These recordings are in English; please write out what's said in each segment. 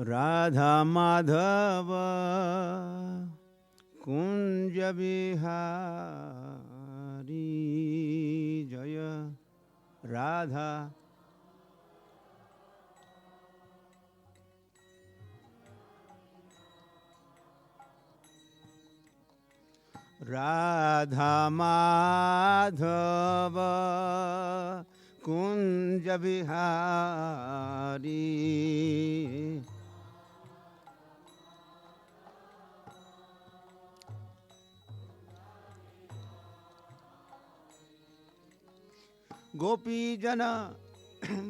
Radha Madhava Kunja Bihari Jaya Radha Radha Madhava Kunja Bihari Gopi Jana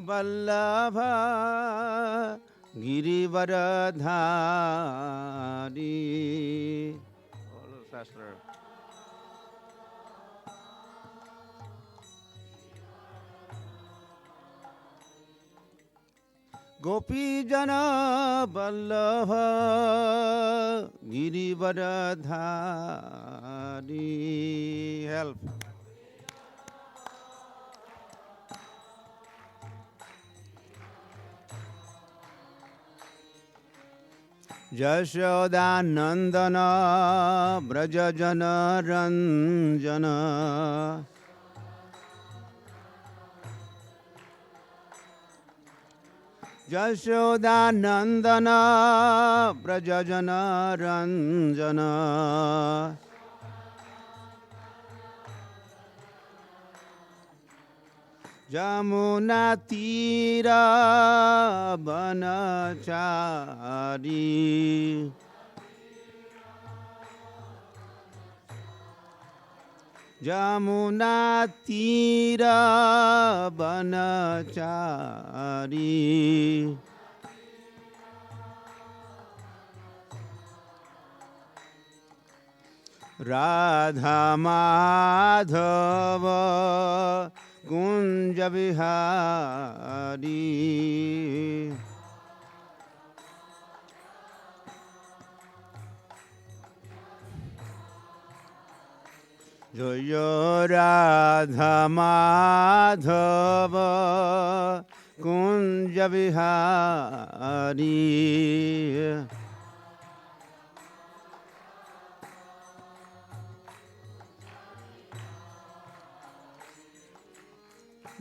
Vallabha Girivaradhari. Follow Shastra. Gopi Jana Vallabha Girivaradhari. Help. Jashoda Nandana Brajajana Ranjana Jashoda Nandana Brajajana Ranjana Jamuna Tira Banachari Jamuna Tira Banachari Radha Madhava Kunja Bihari Jaya Radha Madhava Kunja Bihari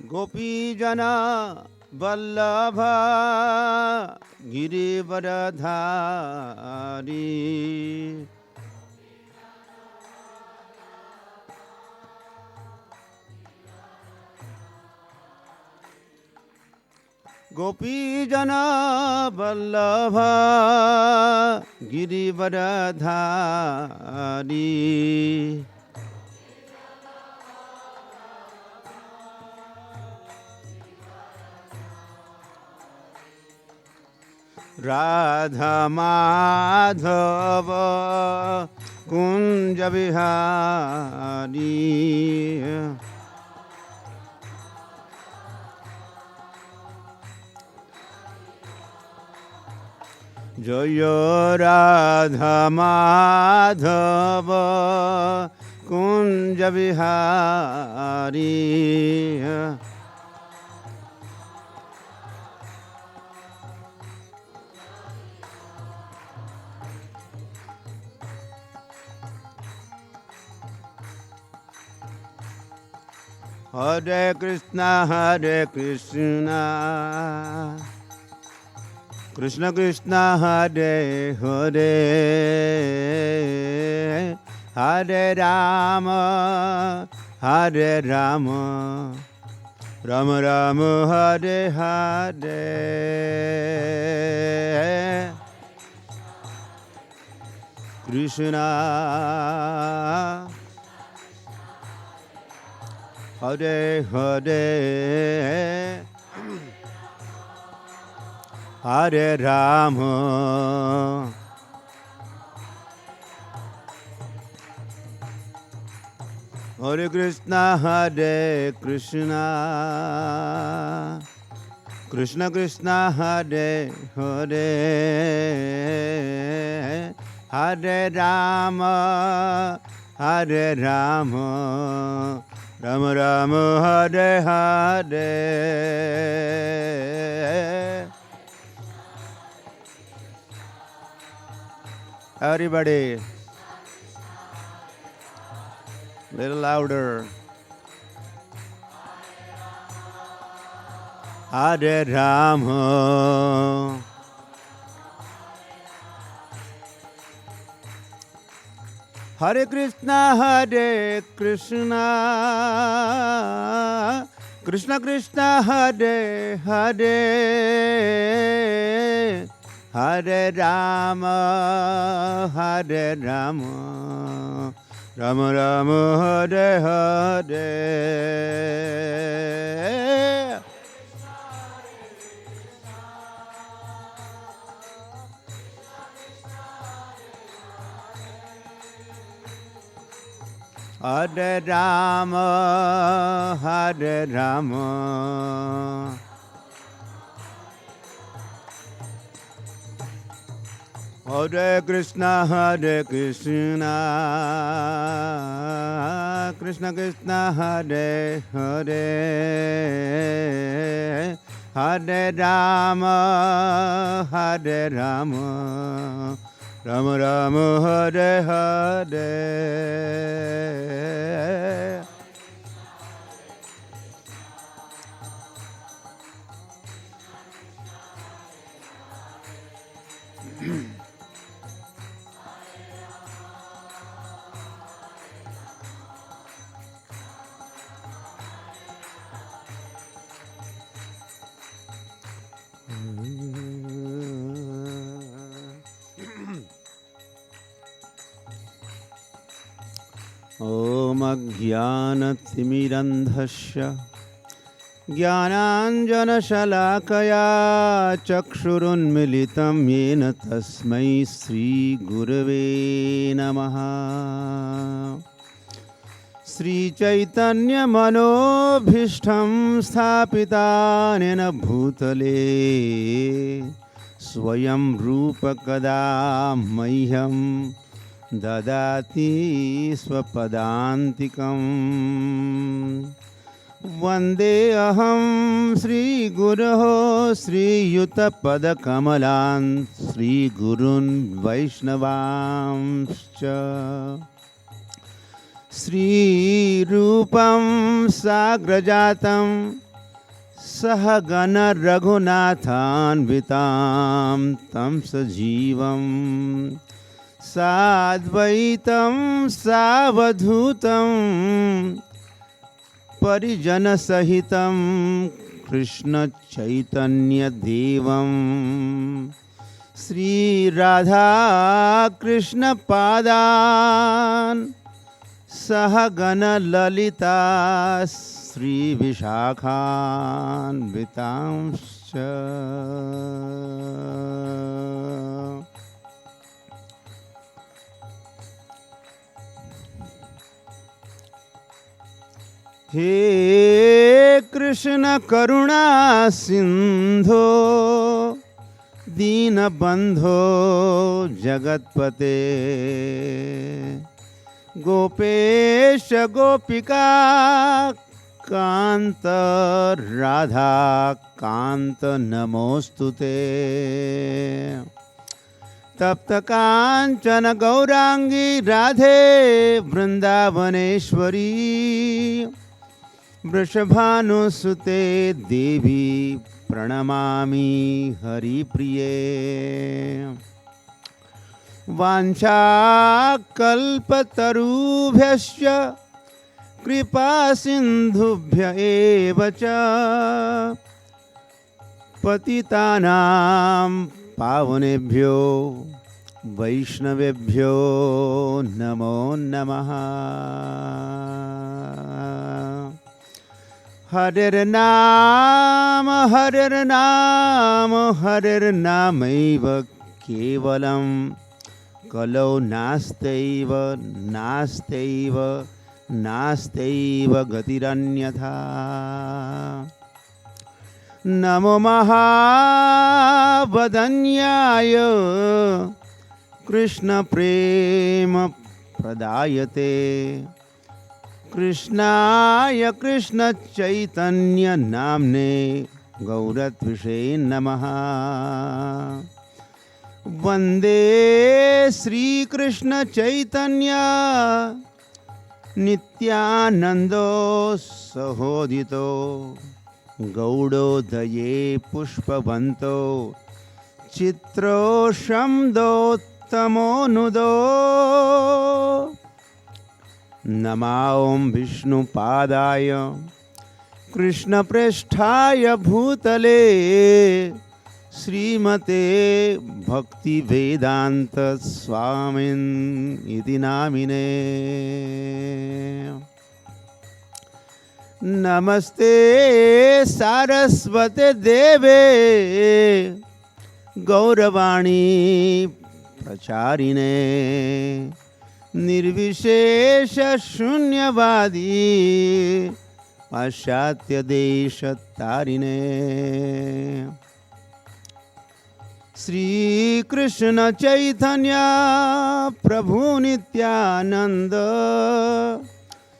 Gopi Jana Vallabha Girivaradhari Gopi Jana Vallabha Girivaradhari Radha Madhava Kunja Bihari Jaya Radha Madhava Kunja Bihari Hare Krishna Krishna Krishna Hare Hare Hare Rama Rama Rama Hare Hare Krishna Hare Hare Hare Rama Hare Krishna Krishna Krishna Hare Hare Hare Rama Rama Rama Hare Hare Everybody, little louder. Hare Rama, Hare Krishna, Krishna Krishna, Hare Hare, Hare Rama, Hare Rama, Rama Rama, Hare Hare. Hare Rama, Hare Rama, Hare Krishna, Krishna Krishna, Hare Hare, Hare Rama, Hare Rama, Rama Rama, Hare Hare. Om Ajnanatimirandhasya Jnananjanashalakaya Chakshurunmilitam Yena Tasmai Sri Gurave Namaha. Sri Chaitanya Manobhishtam Sthapitanena Bhutale Swayam Rupa Kada Mahyam Dadati Swapadantikam. Vande aham Sri Guruho Sri Yuta Pada Kamalan Sri Gurun Vaishnavamscha Sri Rupam Sagrajatam Sahagana Raghunathan Vitam Tam Sajivam Sadvaitam Savadhutam Parijana Sahitam Krishna Chaitanya Devam Sri Radha Krishna Padan Sahagana Lalita Sri Vishakhan Vitamscha. He Krishna Karuna Sindho Dina Bandho Jagatpate Gopesha Gopika Kanta Radha Kanta Namostute Tapta Kanchana Gaurangi Radhe Vrindavaneshwari Vrishabhanusute Devi Pranamami Hari Priye. Vancha kalpatarubhyasya kripa sindhubhya evacha patitanam pavanebhyo vaishnavebhyo namo namaha. Hare Nama Hare Nama Hare Namaiva Kevalam Kalo Nastaiva Nastaiva Nastaiva Gatiranyatha. Namo Mahavadanyaya Krishna Prema Pradayate Krishnaya Krishna Chaitanya Namne Gauratvishe Namaha. Vande Sri Krishna Chaitanya Nityanando Sahodito Gaudodhaye Pushpavanto Chitro Shamdottamo Nudo Namaom Vishnu Padaya Krishna Presthaya Bhutale Srimate Bhakti Vedanta Swamin Iti Namine Namaste Saraswate Deve Gauravani Pracharine Nirvishesha Shunyavadi Pashatya Deshatarine Sri Krishna Chaitanya Prabhu Nityananda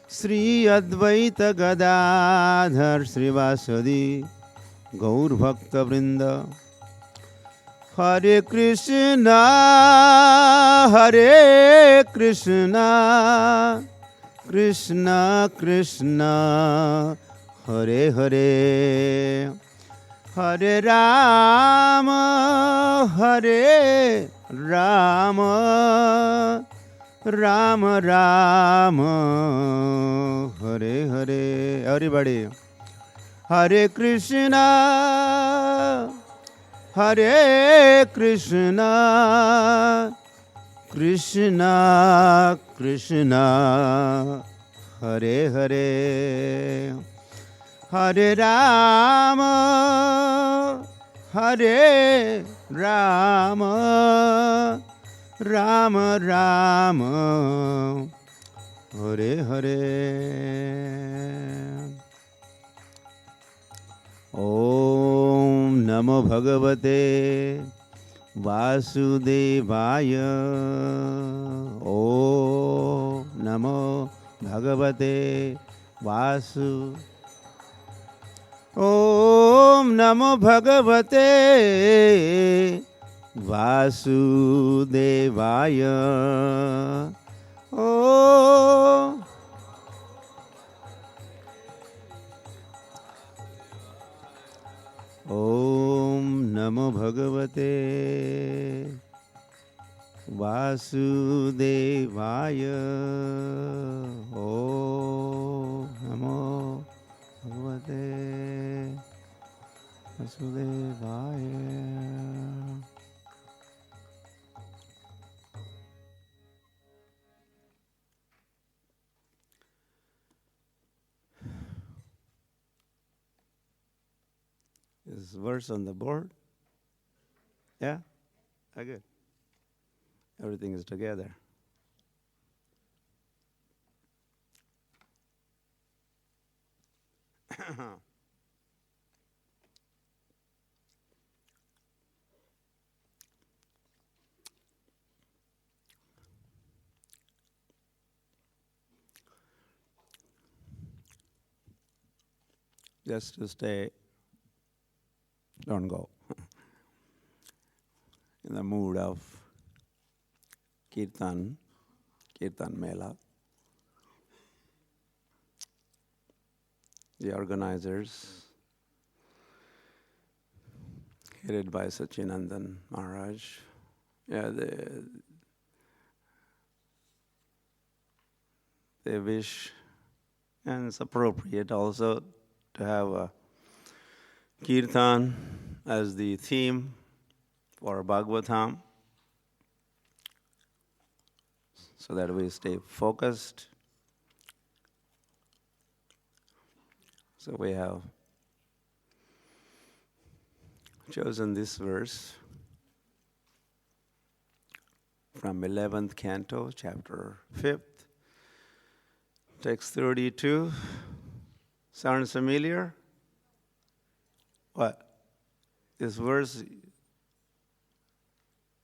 Sri Advaita Gadadhar Srivasadi Gaur Bhakta Vrinda Hare Krishna Hare Krishna Krishna Krishna Hare Hare Hare Rama Hare Rama Rama Rama Hare Hare. Everybody. Hare Krishna Hare Krishna Krishna Krishna Hare Hare Hare Rama Hare Rama Rama Rama Hare Hare. Om Namo Bhagavate Vasudevaya. Om Namo Bhagavate Vasu. Om Namo Bhagavate Vasudevaya. Om Om Namo Bhagavate Vasudevaya. Om Namo Bhagavate Vasudevaya. Is verse on the board? Yeah? Good. Everything is together. Just to stay, don't go, in the mood of Kirtan Mela. The organizers, headed by Sachinandan Maharaj, they wish, and it's appropriate also, to have a Kirtan as the theme for Bhagavatam, so that we stay focused. So we have chosen this verse from 11th canto, chapter 5th, text 32. Sounds familiar? What? This verse,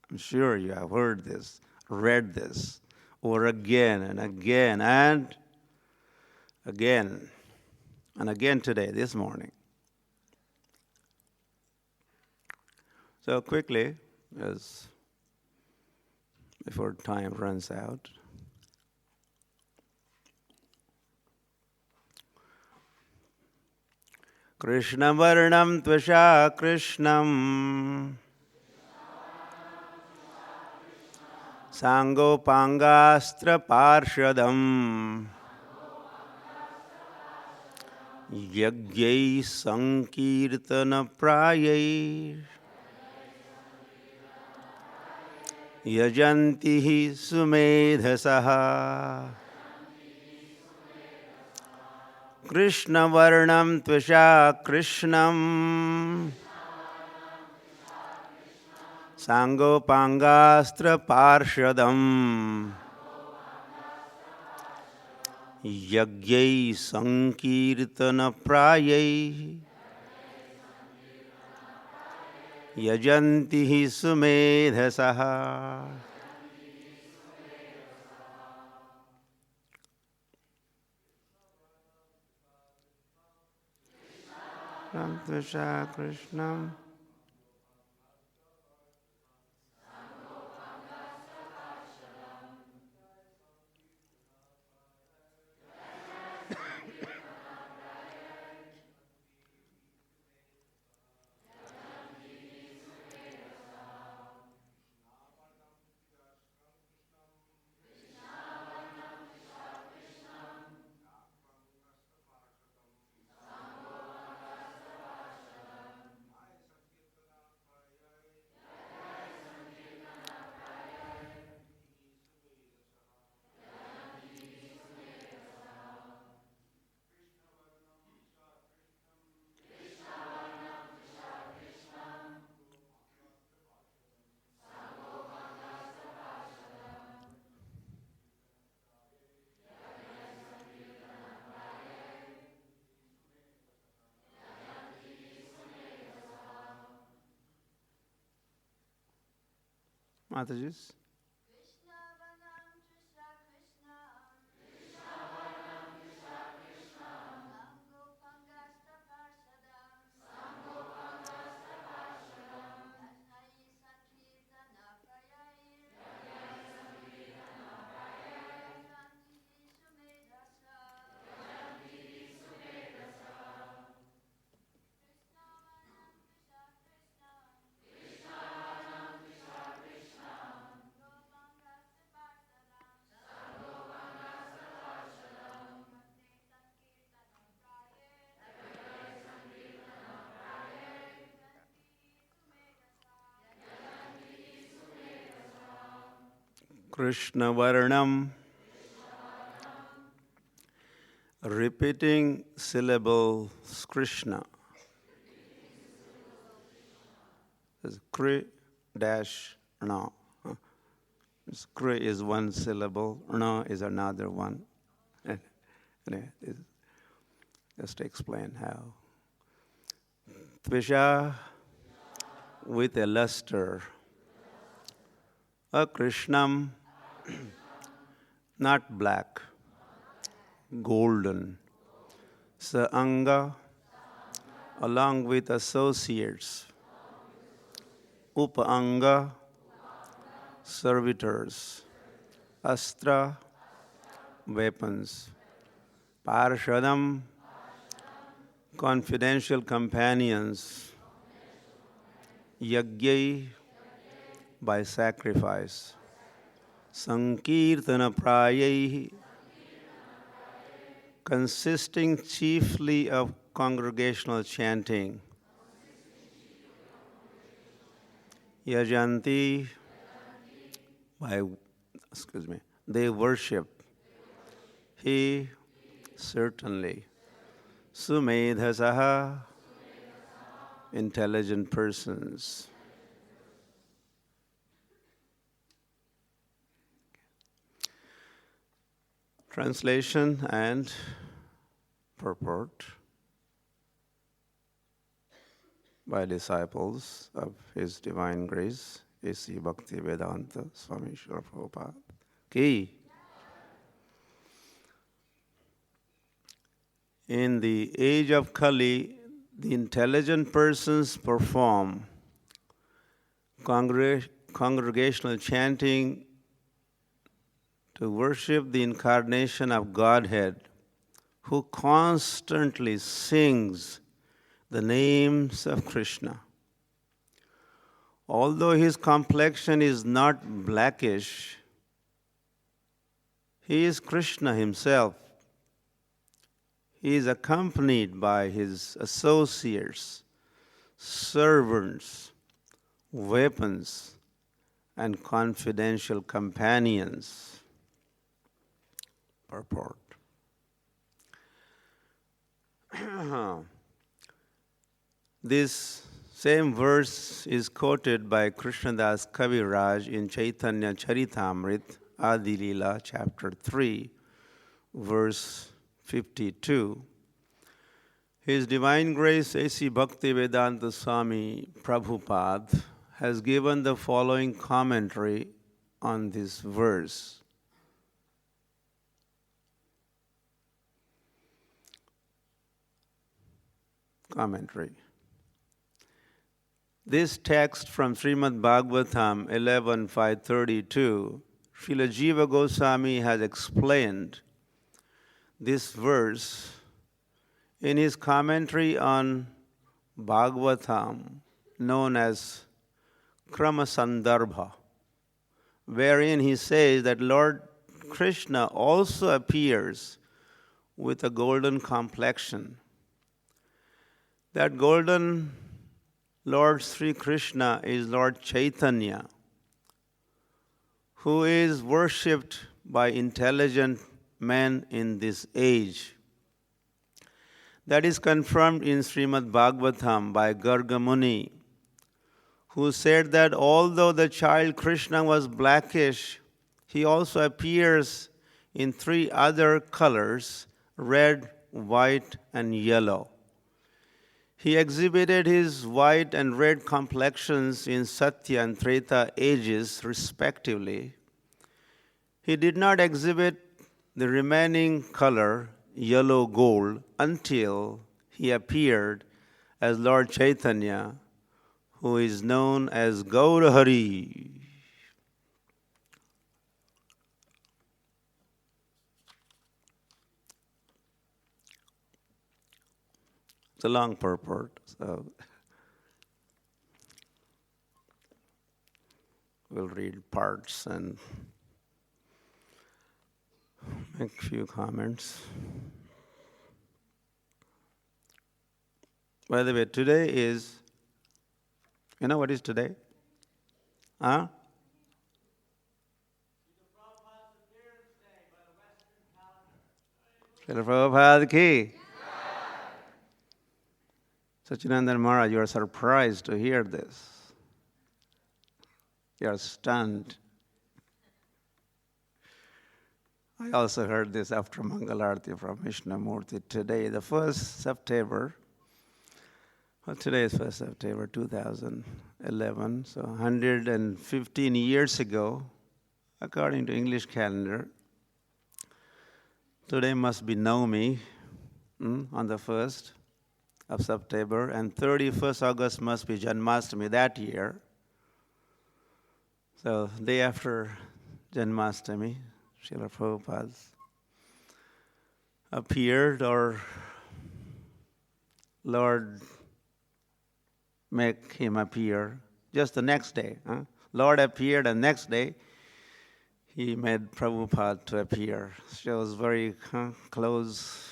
I'm sure you have heard this, read this, or again and again and again and again today, this morning. So quickly, as before time runs out. Krishna varnam tvasha krishnam sangopangastra parshadam yagyai sankirtana prayai yajanti hi sumedhasaha. Krishna varnam tvasha krishnam sangopangastra parshadam yagyai sankirtana prayai yajanti hi sumedhasaha. Ram tvasha krishnam Mataji's. Krishna Varnam. Repeating syllables Krishna. It's Kri dash Na. Kri is one syllable, Na is another one. Just to explain how. Tvisha with a luster. A Krishnam, not black, golden. Saanga, along with associates. Upanga, servitors. Astra, weapons. Parshadam, confidential companions. Yagyai, by sacrifice. Sankirtana prayai, consisting chiefly of congregational chanting. Yajanti, they worship. He, certainly. Sumedhasaha, intelligent persons. Translation and purport by disciples of His Divine Grace, A.C. Bhaktivedanta Swami Srila Prabhupada Ki. In the age of Kali, the intelligent persons perform congregational chanting to worship the incarnation of Godhead, who constantly sings the names of Krishna. Although his complexion is not blackish, he is Krishna himself. He is accompanied by his associates, servants, weapons, and confidential companions. Purport. This same verse is quoted by Krishnadas Kaviraj in Chaitanya Charitamrit, Adi Lila, chapter 3, verse 52. His Divine Grace A.C. Bhaktivedanta Swami Prabhupada has given the following commentary on this verse. Commentary. This text from Shrimad Bhagavatam 11.532, Srila Jiva Goswami has explained this verse in his commentary on Bhagavatam, known as Krama Sandarbha, wherein he says that Lord Krishna also appears with a golden complexion. That golden Lord Sri Krishna is Lord Chaitanya, who is worshipped by intelligent men in this age. That is confirmed in Srimad Bhagavatam by Garga Muni, who said that although the child Krishna was blackish, he also appears in 3 other colors, red, white, and yellow. He exhibited his white and red complexions in Satya and Treta ages, respectively. He did not exhibit the remaining color, yellow gold, until he appeared as Lord Chaitanya, who is known as Gaurahari. It's a long purport, so we'll read parts and make a few comments. By the way, today is, you know what is today? Huh? Srila Prabhupada ki. Sachinandan Maharaj, you are surprised to hear this. You are stunned. I also heard this after Mangalarti from Vishnamurti today, the 1st September. Well, today is 1st September 2011, so 115 years ago, according to English calendar. Today must be Naumi on the 1st of September, and 31st August must be Janmashtami that year. So day after Janmashtami, Srila Prabhupada appeared, or Lord make him appear just the next day. Lord appeared, and next day he made Prabhupada to appear. Shows very close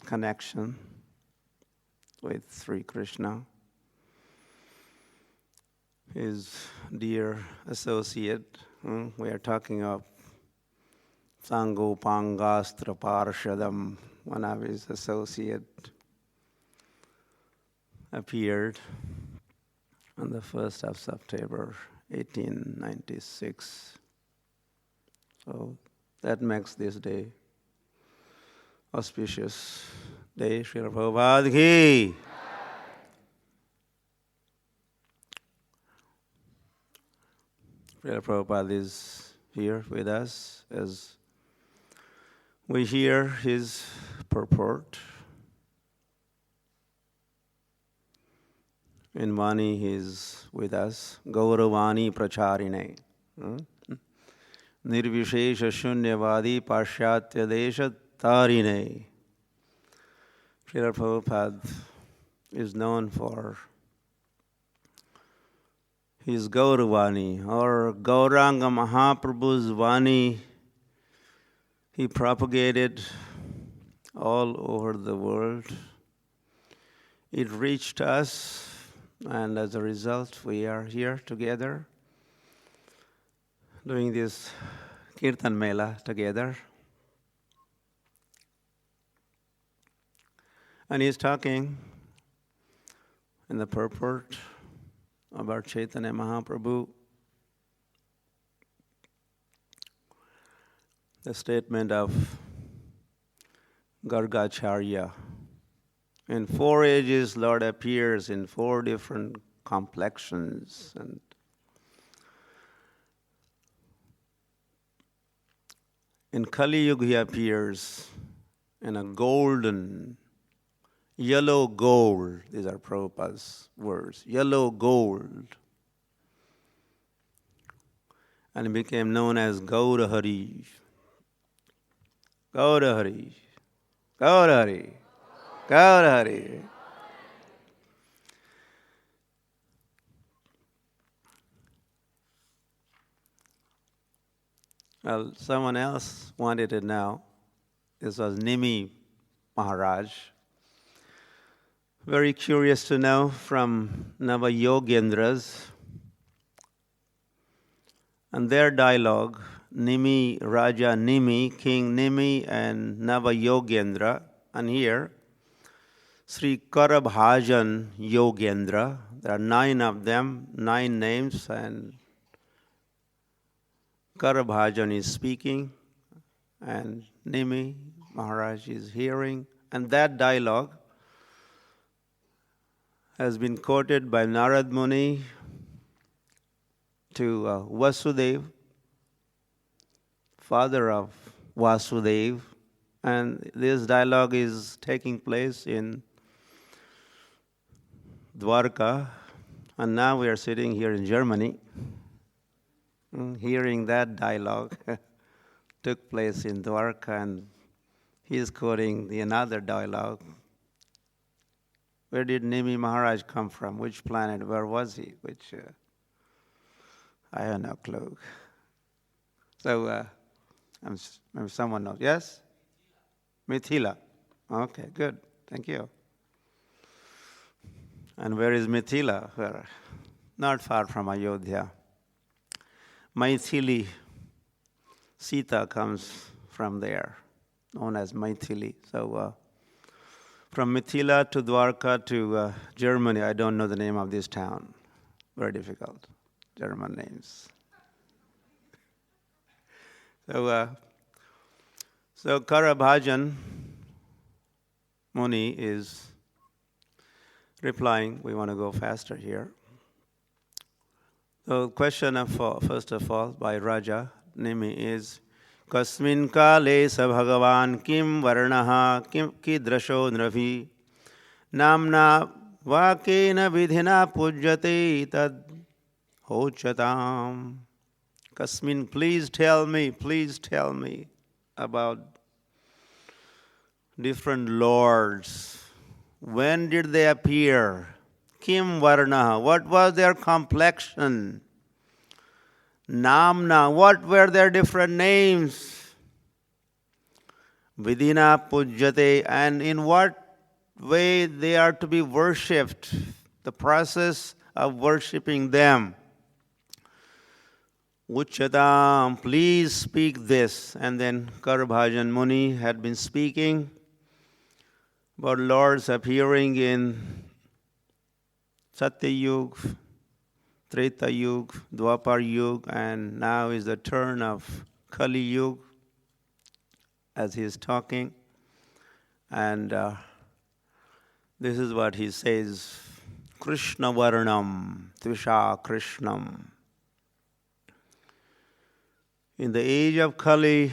connection with Sri Krishna, his dear associate. We are talking of Sangopangastra Parshadam, one of his associate, appeared on the 1st of September 1896. So that makes this day auspicious day. Srila Prabhupada ki. Srila Prabhupada is here with us as we hear his purport. In Vani he is with us, Gauravani Pracharine. Nirvishesha Shunyavadi Pashyatya Desha Tarine. Srila Prabhupada is known for his Gauravani, or Gauranga Mahaprabhu's Vani. He propagated all over the world. It reached us, and as a result, we are here together doing this Kirtan Mela together. And he's talking in the purport about Chaitanya Mahaprabhu. The statement of Gargacharya. In 4 ages, Lord appears in 4 different complexions. And in Kali Yuga, he appears in a golden, yellow gold. These are Prabhupada's words. Yellow gold. And he became known as Gaurahari. Gaurahari. Gaurahari. Gaurahari. Well, someone else wanted to know. This was Nimi Maharaj. Very curious to know from Nava-yogendras and their dialogue, Nimi, Raja Nimi, King Nimi, and Nava-yogendra. And here, Sri Karabhajan Yogendra. There are 9 of them, 9 names, and Karabhajan is speaking, and Nimi Maharaj is hearing. And that dialogue has been quoted by Narad Muni to Vasudeva, father of Vasudeva. And this dialogue is taking place in Dwarka, and now we are sitting here in Germany, hearing that dialogue took place in Dwarka, and he is quoting another dialogue. Where did Nimi Maharaj come from? Which planet? Where was he? I have no clue. So, maybe someone knows. Yes? Mithila. Okay, good. Thank you. And where is Mithila? Where? Not far from Ayodhya. Maithili, Sita comes from there, known as Maithili. So from Mithila to Dwarka to Germany, I don't know the name of this town. Very difficult, German names. So Karabhajan Muni is replying. We want to go faster here. The question first of all by Raja Nimi is, Kasmin kale sa bhagavan kim varnaha kim kidrasho nravi namna vakena vidhina pujyate tad hochatam. Kasmin, please tell me about different lords. When did they appear? Kim Varnaha, what was their complexion? Namna, what were their different names? Vidina Pujyate, and in what way they are to be worshipped, the process of worshipping them. Uchatam, please speak this. And then Karabhajan Muni had been speaking about lords appearing in Satya Yuga, Treta Yuga, Dwapar Yuga, and now is the turn of Kali Yuga as he is talking. And this is what he says, Krishna Varnam, Tvisha Krishnam. In the age of Kali,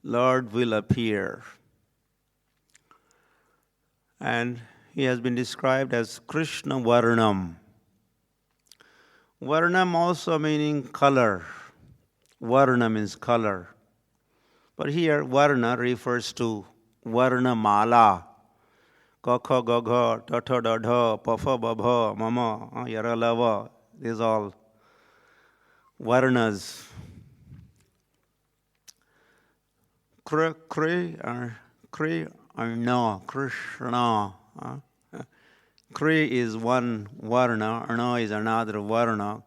Lord will appear. And he has been described as Krishna Varnam. Varnam also meaning color. Varna means color. But here, Varna refers to Varna Mala. Kakha, Gagha, Tatha, Dadha, Papha, Babha, Mama, Yara, Lava. These all Varnas. Kri or no, Krishna. Kri is one Varna, Arna is another Varna.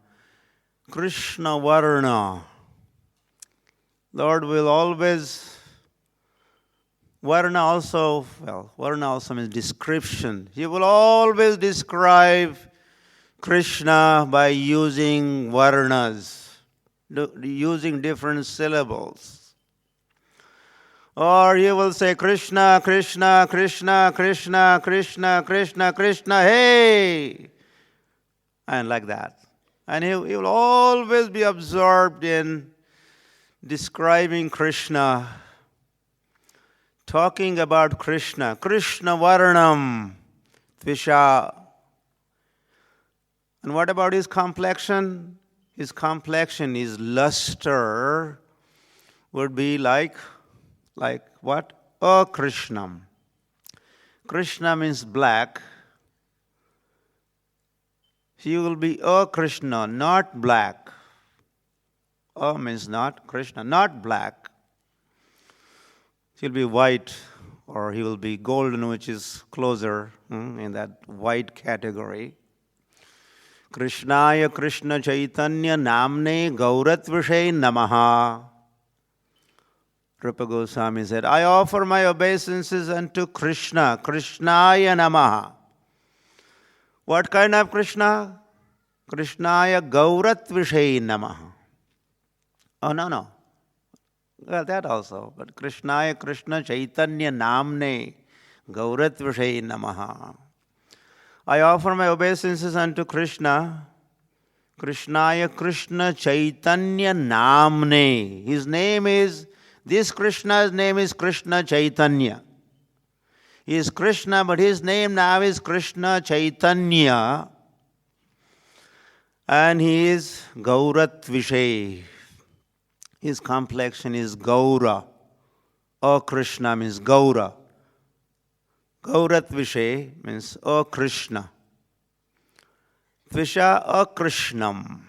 Krishna Varna. Lord will always, Varna also means description. He will always describe Krishna by using Varnas, using different syllables. Or he will say Krishna, Krishna, Krishna, Krishna, Krishna, Krishna, Krishna, hey! And like that. And he will always be absorbed in describing Krishna, talking about Krishna, Krishna Varnam, Tvisha. And what about his complexion? His complexion, his luster would be like what? Krishnam. Krishna means black. He will be Krishna, not black. Means not Krishna, not black. He'll be white, or he will be golden, which is closer in that white category. Krishnaya Krishna Chaitanya Namne Gauratvishai Namaha. Rupa Goswami said, I offer my obeisances unto Krishna, Krishnaya Namaha. What kind of Krishna? Krishnaya Gauratvishai Namaha. Oh, no. Well, that also. But Krishnaya Krishna Chaitanya Namne Gauratvishai Namaha. I offer my obeisances unto Krishna, Krishnaya Krishna Chaitanya Namne. His name is, this Krishna's name is Krishna Chaitanya. He is Krishna, but his name now is Krishna Chaitanya. And he is Gauratvishai. His complexion is Gaura. Krishna means Gaura. Gauratvishai means Krishna. Tvisha Krishnam.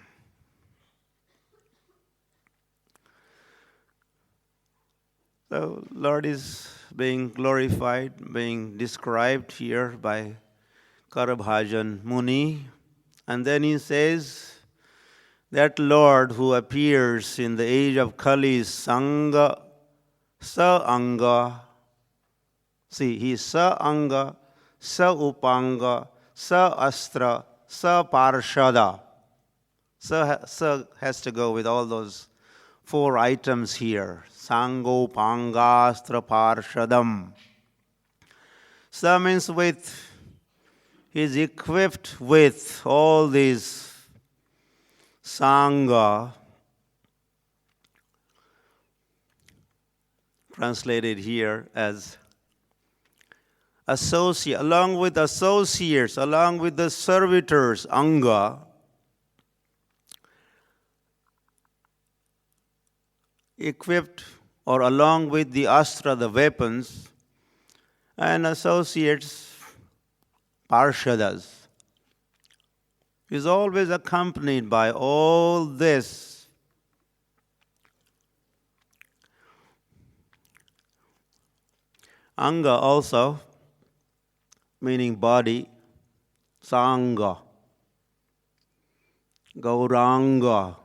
So Lord is being glorified, being described here by Karabhajan Muni. And then he says, that Lord who appears in the age of Kali is Sangha, Sa-anga. See, he is Sa-anga, Sa-upanga, Sa-astra, Sa-parshada. Sa has to go with all those 4 items here. Sango, Panga, Astra, Parshadam. Sa means with, he is equipped with all these Sangha, translated here as associate, along with associates, along with the servitors, Anga, equipped or along with the astra, the weapons, and associates, Parshadas. Is always accompanied by all this. Anga also, meaning body, Sangha. Gauranga.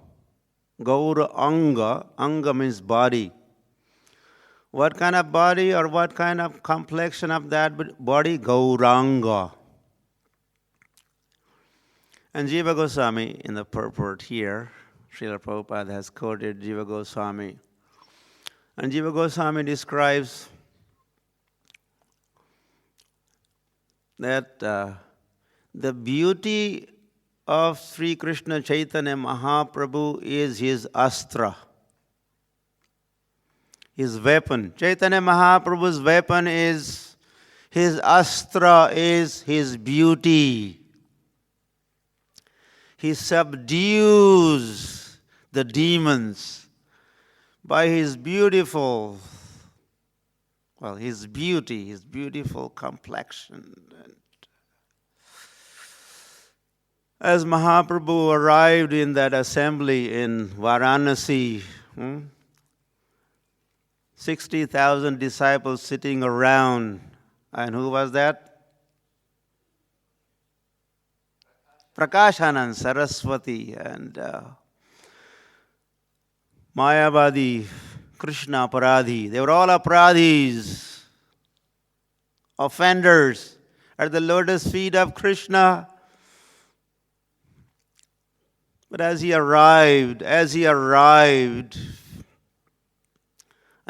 Gauranga, Anga means body. What kind of body or what kind of complexion of that body? Gauranga. And Jiva Goswami, in the purport here, Srila Prabhupada has quoted Jiva Goswami. And Jiva Goswami describes that the beauty of Sri Krishna Chaitanya Mahaprabhu is his astra, his weapon. Chaitanya Mahaprabhu's weapon is, his astra is his beauty. He subdues the demons by his beautiful, his beauty, his beautiful complexion. As Mahaprabhu arrived in that assembly in Varanasi, 60,000 disciples sitting around. And who was that? Prakashanand, Saraswati, and Mayavadi, Krishna, Aparadhi. They were all Aparadhis, offenders, at the lotus feet of Krishna. But as he arrived,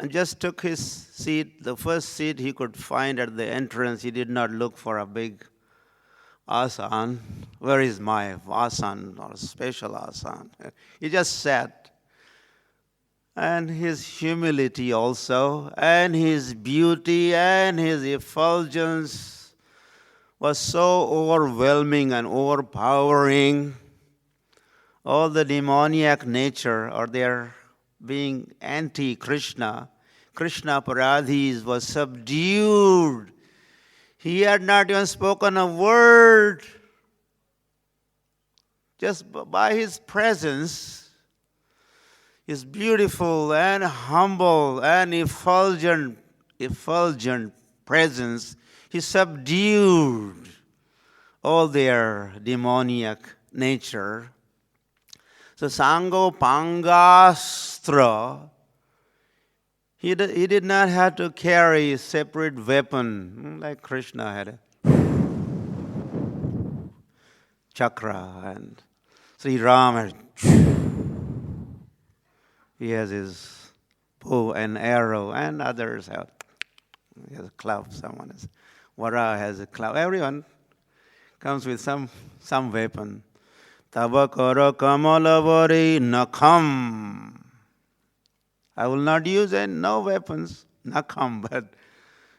and just took his seat, the first seat he could find at the entrance, he did not look for a big asan. Where is my asan or special asan? He just sat. And his humility also, and his beauty, and his effulgence was so overwhelming and overpowering. All the demoniac nature, or their being anti-Krishna, Krishna Paradhis, was subdued. He had not even spoken a word. Just by his presence, his beautiful and humble and effulgent presence, he subdued all their demoniac nature. So Sango Pangastra, he did not have to carry a separate weapon, like Krishna had a chakra, and Sri Ram he has his bow and arrow, and others have he has a club, someone has Vara has a club. Everyone comes with some weapon. Tabakara kamalavari nakham. I will not use no weapons, nakham. But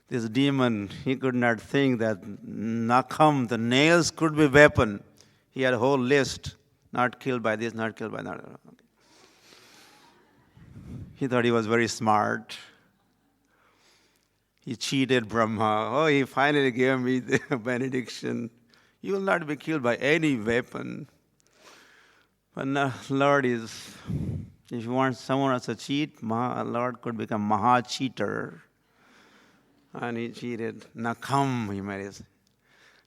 this demon, he could not think that nakham, the nails, could be weapon. He had a whole list. Not killed by this, not killed by that. He thought he was very smart. He cheated Brahma. Oh, he finally gave me the benediction. You will not be killed by any weapon. But no, Lord is, if you want someone else to cheat, Lord could become Maha-cheater. And he cheated. Nakam, he made his.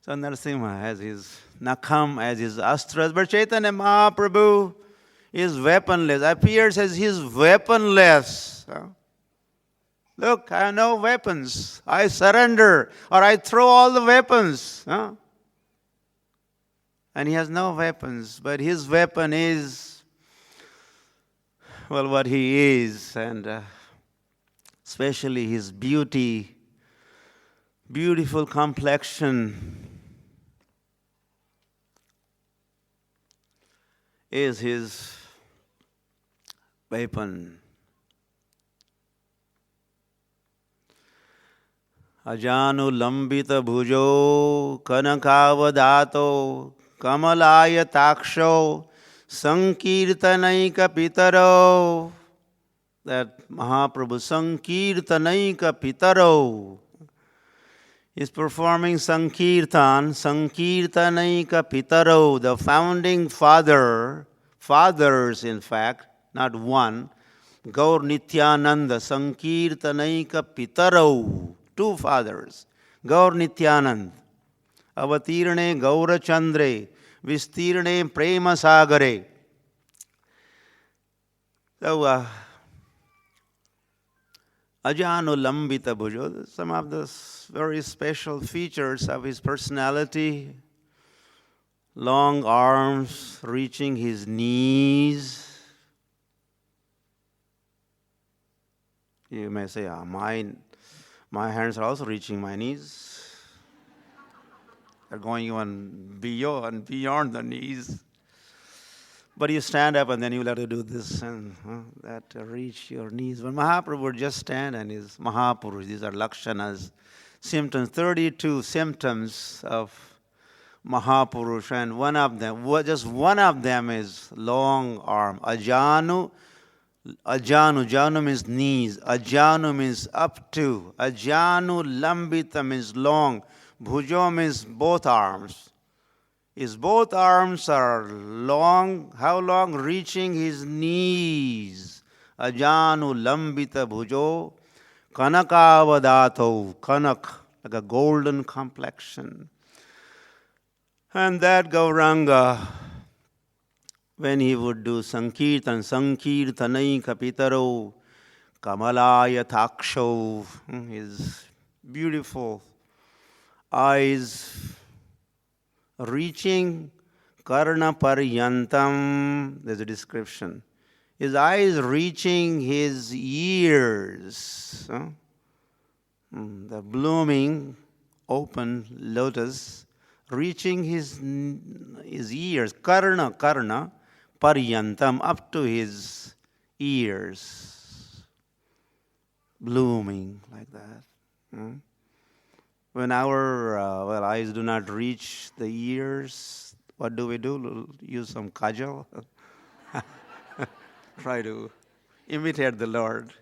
So Narasimha has his Nakam as his astras. But Chaitanya Mahaprabhu is weaponless. Appears as he's weaponless. Look, I have no weapons. I surrender. Or I throw all the weapons. And he has no weapons, but his weapon is, what he is, and especially his beauty, beautiful complexion is his weapon. Ajanu lambita bhujo kanakavadato Kamalaya taksho sankirtanaika pitaro. That Mahaprabhu sankirtanaika pitaro is performing sankirtan, sankirtanaika pitaro, the founding fathers in fact, not one, Gaur Nityananda, sankirtanaika pitaro, two fathers, Gaur Nityananda. Avatirne Gaurachandre, Vistirne Prema Sagare. So, Ajanu Lambita Bhujo, some of the very special features of his personality. Long arms reaching his knees. You may say, my hands are also reaching my knees. They're going even beyond the knees. But you stand up and then you'll have to do this and that to reach your knees. But Mahaprabhu would just stand and his Mahapurush, these are Lakshanas, symptoms, 32 symptoms of Mahapurush, and one of them is long arm. Ajanu Ajanu, janu means knees. Ajanu means up to. Ajanu lambita means long. Bhujo means both arms. His both arms are long. How long? Reaching his knees. Ajanu lambita bhujo. Kanakavadato. Kanak, like a golden complexion. And that Gauranga, when he would do Sankirtanai Kapitaro, Kamalaya Taksho, his beautiful eyes reaching Karna Paryantam, there's a description. His eyes reaching his ears. The blooming, open lotus reaching his ears. Karna, Paryantam, up to his ears. Blooming like that. When our eyes do not reach the ears, what do? Use some kajal. Try to imitate the Lord.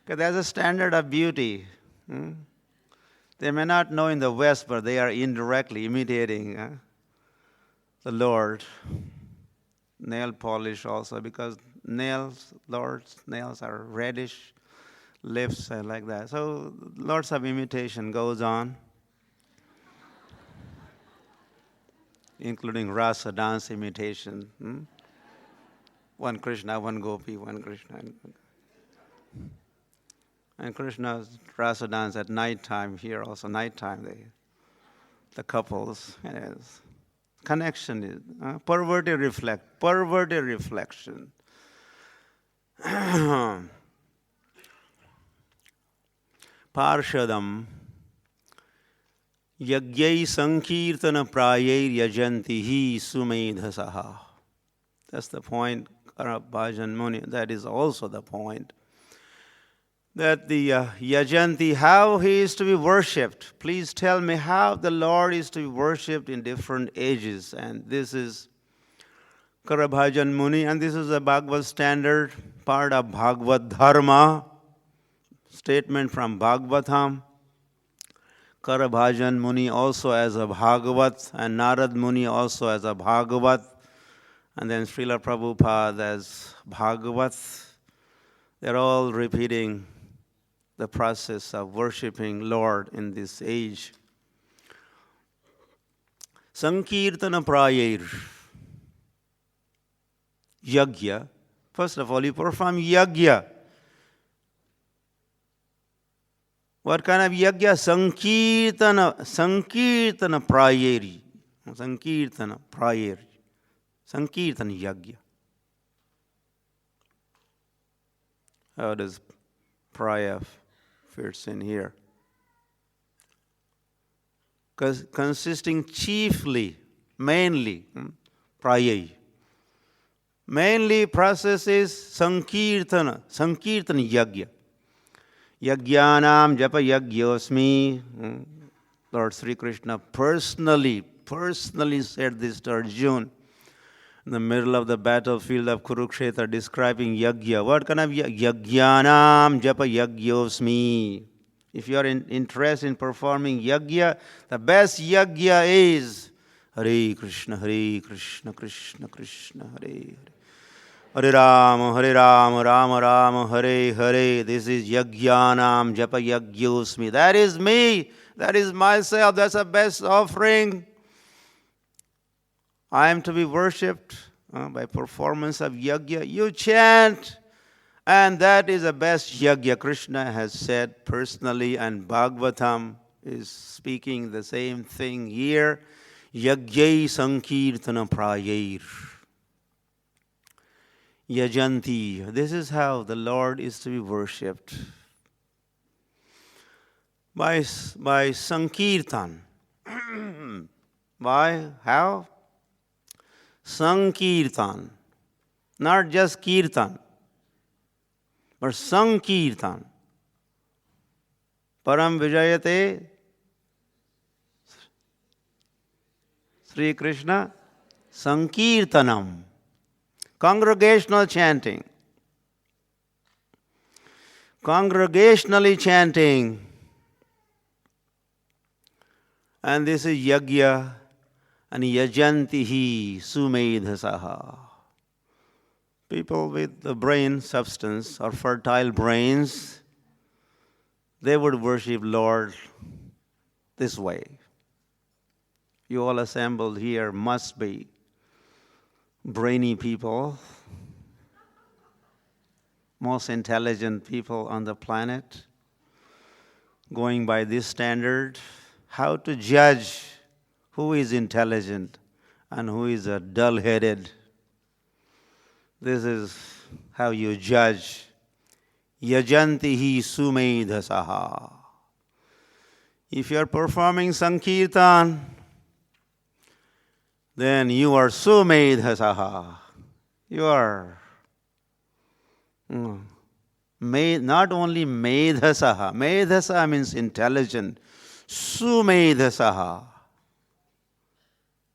Because there's a standard of beauty. They may not know in the West, but they are indirectly imitating the Lord. Nail polish also, because Lord's nails are reddish, lips are like that. So lots of imitation goes on, including rasa dance imitation. One Krishna, one Gopi, one Krishna. And Krishna's rasa dance at night time here also, nighttime, the couples. Yes. Connection is perverted reflection. Parshadam yagyai sankirtana prayair yajantihi sumedhasaha. That's the point, Bhajan Muni. That is also the point. That the Yajanti, how he is to be worshipped. Please tell me how the Lord is to be worshipped in different ages. And this is Karabhajan Muni, and this is a Bhagavad standard, part of Bhagavad Dharma, statement from Bhagavatam. Karabhajan Muni also as a Bhagavat, and Narad Muni also as a Bhagavat, and then Srila Prabhupada as Bhagavat. They're all repeating the process of worshipping Lord in this age. Sankirtana Prayer. Yagya. First of all, you perform yagya. What kind of yagya? Sankirtana Prayer. Sankirtana Prayer. Sankirtana yagya. How does prayer fits in here? Consisting chiefly, mainly, prayay. Mainly process is sankirtana yagya. Yagyanam japa yagyosmi. Lord Sri Krishna personally said this to Arjuna in the middle of the battlefield of Kurukshetra, describing yagya. What kind of yagyanam japa yagyosmi? If you are interested in performing yagya, the best yagya is Hare Krishna, Krishna Krishna, Hare Hare. Hare Rama, Rama Rama, Hare Hare. This is yagyanam japa yagyosmi. That is me. That is myself. That's the best offering. I am to be worshipped by performance of yagya. You chant, and that is the best yagya. Krishna has said personally, and Bhagavatam is speaking the same thing here. Yagyai sankirtana prayair. Yajanti. This is how the Lord is to be worshipped. By sankirtan. By how? Sankirtan. Not just kirtan, but sankirtan. Param Vijayate Sri Krishna Sankirtanam. Congregational chanting. congregationally chanting. And this is yagya and yajantihi sumedhasaha. People with the brain substance or fertile brains, they would worship Lord this way. You all assembled here must be brainy people, most intelligent people on the planet. Going by this standard, how to judge who is intelligent and who is a dull-headed? This is how you judge. Yajantihi sumedhasaha. If you are performing Sankirtan, then you are sumedhasaha. You are not only medhasaha. Medhasaha means intelligent. Sumedhasaha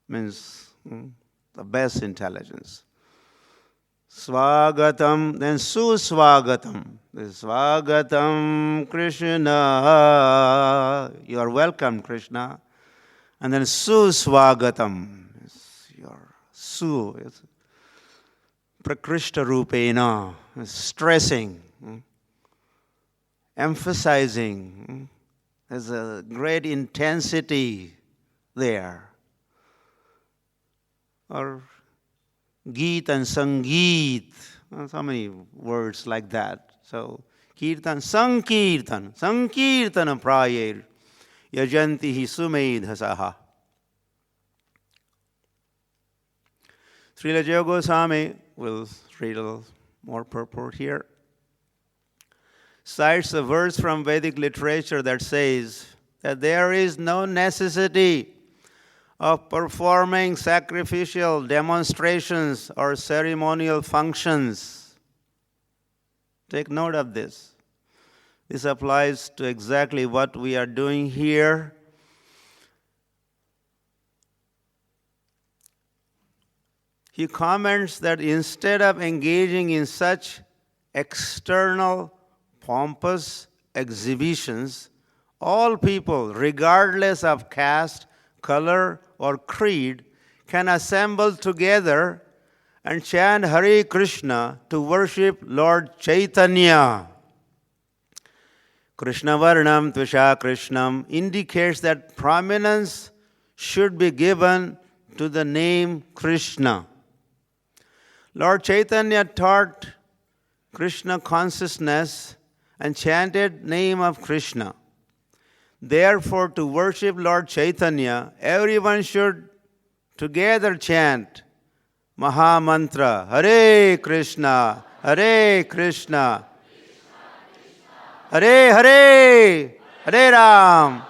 means the best intelligence. Swagatam, then suswagatam. Swagatam Krishna. You are welcome, Krishna. And then suswagatam. Your su is prakrishta rupena, stressing, emphasizing. There's a great intensity there. Or Geet and Sangeet, so many words like that. So, Kirtan, Sankirtan Prayer, Yajantihi Sumedhasaha. Srila Jaya Goswami, will read a little more purport here, cites a verse from Vedic literature that says that there is no necessity of performing sacrificial demonstrations or ceremonial functions. Take note of this. This applies to exactly what we are doing here. He comments that instead of engaging in such external, pompous exhibitions, all people, regardless of caste, color, or creed, can assemble together and chant Hare Krishna to worship Lord Chaitanya. Krishna Varnam Tvisha Krishnam indicates that prominence should be given to the name Krishna. Lord Chaitanya taught Krishna consciousness and chanted name of Krishna. Therefore, to worship Lord Chaitanya, everyone should together chant Maha Mantra, Hare Krishna, Hare Krishna, Hare Hare, Hare Ram.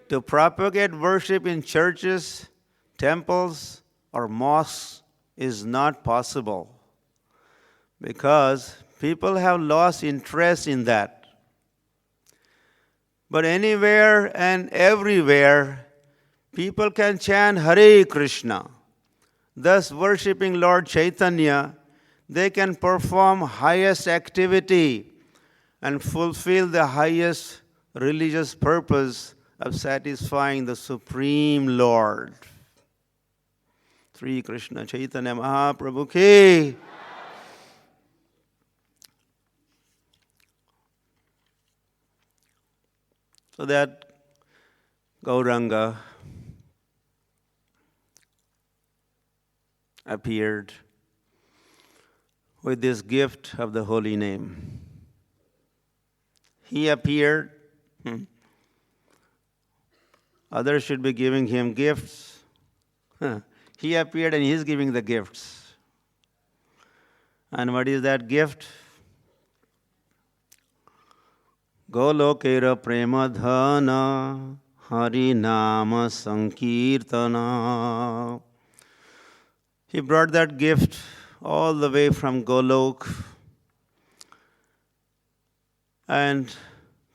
To propagate worship in churches, temples, or mosques is not possible because people have lost interest in that. But anywhere and everywhere, people can chant Hare Krishna. Thus, worshipping Lord Chaitanya, they can perform highest activity and fulfill the highest religious purpose of satisfying the Supreme Lord. Sri Krishna Chaitanya Mahaprabhu ki. So that Gauranga appeared with this gift of the holy name. He appeared. Others should be giving him gifts. He appeared and he is giving the gifts. And what is that gift? Golokera premadhana hari nama sankirtana. He brought that gift all the way from Golok. And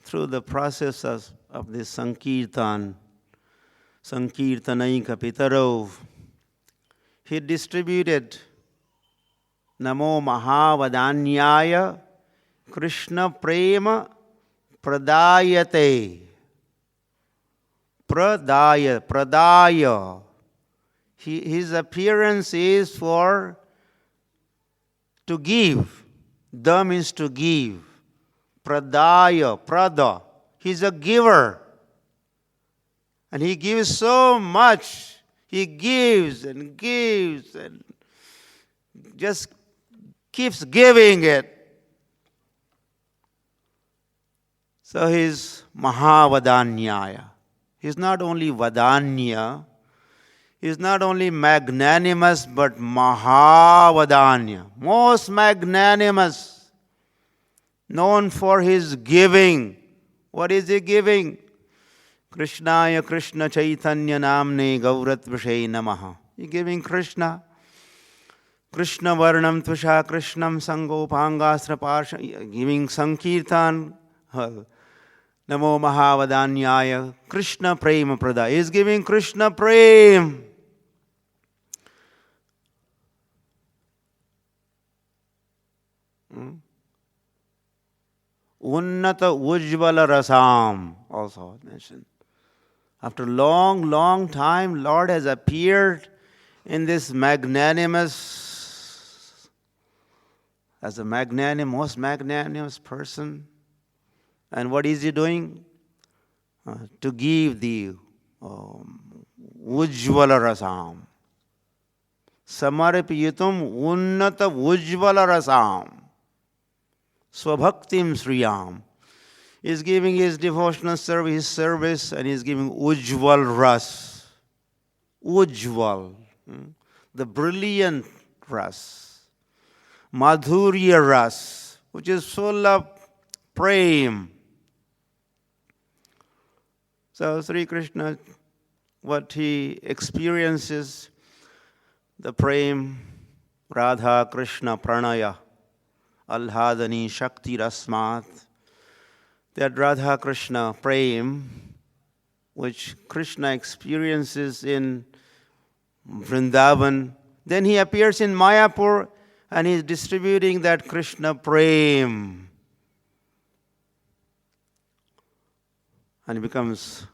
through the process of this Sankirtan, Sankirtanaika Pitaro, he distributed Namo Mahavadanyaya Krishna Prema Pradayate. Pradaya. His appearance is for to give. Da means to give. Pradaya, prada. He's a giver. And he gives so much. He gives and just keeps giving it. So he's Mahavadanyaya. He's not only Vadanya, he's not only magnanimous, but Mahavadanya, most magnanimous, known for his giving. What is he giving? Krishnaya Krishna Chaitanya Namne Gauratvashe Namaha. He's giving Krishna. Krishna Varnam Tvasha Krishnam Sangopangasra Parsha. Giving Sankirtan. Namo Mahavadanyaya Krishna Prema Prada. He is giving Krishna Prem. Unnata Ujvala Rasam also mentioned. After long time, Lord has appeared in this magnanimous, as a most magnanimous person. And what is he doing? To give the Ujvala Rasam. Samarpiyatum Unnata Ujvala Rasam. Swabhaktim Sriyam. He's giving his devotional service, and he's giving Ujval Ras. Ujval. The brilliant Ras. Madhurya Ras, which is full of prem. So Sri Krishna, what he experiences, the prem, Radha Krishna Pranaya, Alhadani Shakti Rasmat, that Radha Krishna prem, which Krishna experiences in Vrindavan, then he appears in Mayapur and he is distributing that Krishna prem. And it becomes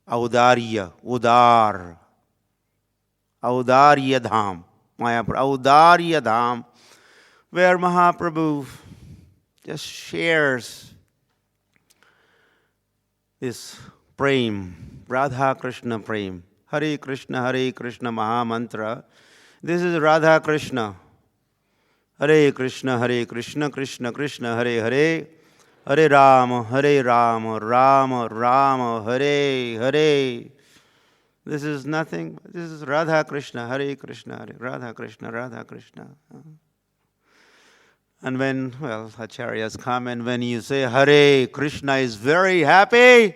Audarya, Udar, Audarya Dham, Mayapur, Audarya Dham, where Mahaprabhu just shares this prem, Radha Krishna prem. Hare Krishna Maha Mantra. This is Radha Krishna. Hare Krishna, Krishna Krishna, Hare Hare. Hare Rama, Rama Rama, Hare Hare. This is nothing. This is Radha Krishna, Hare Krishna, Radha Krishna, Radha Krishna. And when, acharyas come, and when you say Hare, Krishna is very happy.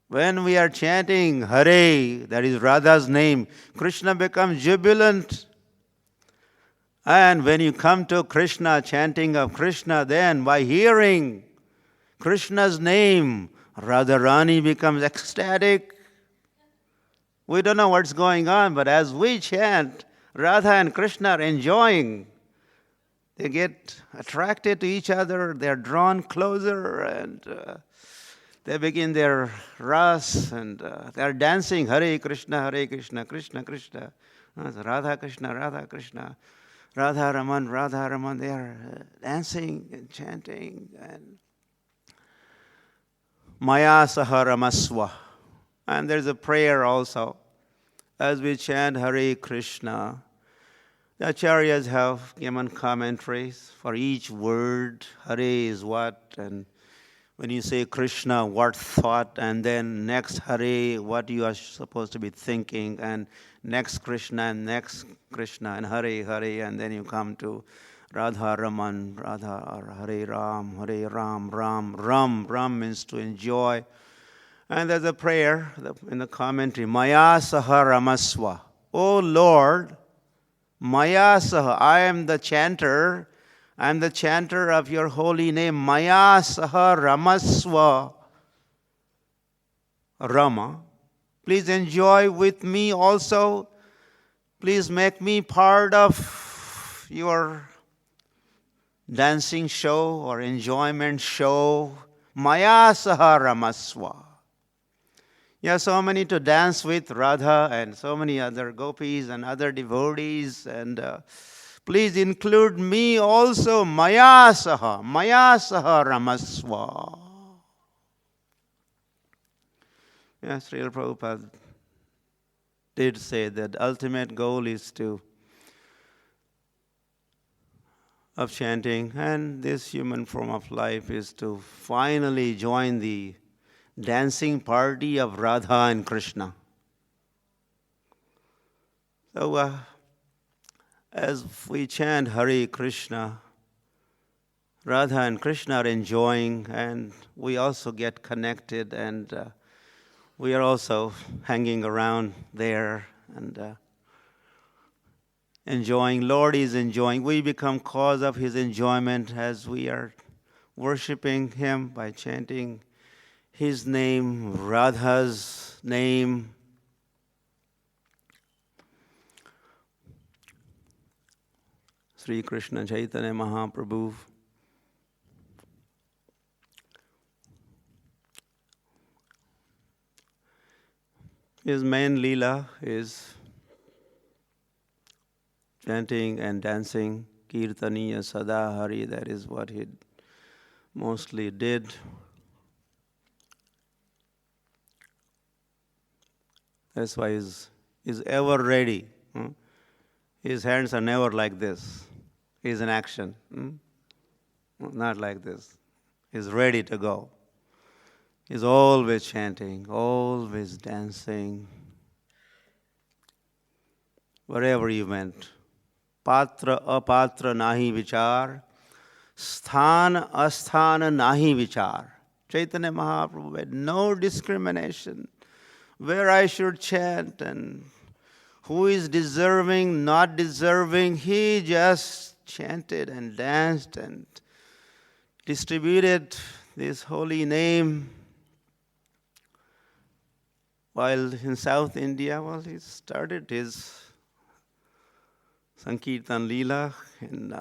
When we are chanting Hare, that is Radha's name, Krishna becomes jubilant. And when you come to Krishna, chanting of Krishna, then by hearing Krishna's name, Radharani becomes ecstatic. We don't know what's going on, but as we chant, Radha and Krishna are enjoying. They get attracted to each other, they're drawn closer, and they begin their ras, and they're dancing, Hare Krishna, Krishna Krishna, Radha Krishna, Radha Krishna. Radha Raman, they are dancing and chanting. And Maya Saha Ramaswa. And there's a prayer also. As we chant Hare Krishna, the acharyas have given commentaries for each word. Hare is what, and when you say Krishna, what thought, and then next Hare, what you are supposed to be thinking, and next Krishna, and and Hare, and then you come to Radha Raman, Radha, or Hare Ram, Ram means to enjoy. And there's a prayer in the commentary, Maya Saha Ramaswa. Oh Lord, Maya Saha, I am the chanter of your holy name, Maya Saha Ramaswa. Rama, please enjoy with me also. Please make me part of your dancing show or enjoyment show. Maya saha ramaswa. You have so many to dance with, Radha, and so many other gopis and other devotees. And please include me also. Maya saha ramaswa. Yes, Srila Prabhupada did say that ultimate goal is of chanting, and this human form of life is to finally join the dancing party of Radha and Krishna. So as we chant Hare Krishna, Radha and Krishna are enjoying, and we also get connected, and we are also hanging around there and enjoying. Lord is enjoying. We become cause of His enjoyment as we are worshiping Him by chanting His name, Radha's name. Sri Krishna Chaitanya Mahaprabhu. His main Leela is chanting and dancing. Kirtaniya Sada Hari, that is what he mostly did. That's why he's ever ready. His hands are never like this. He's in action. Not like this. He's ready to go. He's always chanting, always dancing. Wherever he went. Patra apatra nahi vichar. Sthana asthana nahi vichar. Chaitanya Mahaprabhu had no discrimination where I should chant and who is deserving, not deserving. He just chanted and danced and distributed this holy name. While in South India, he started his Sankirtan Leela in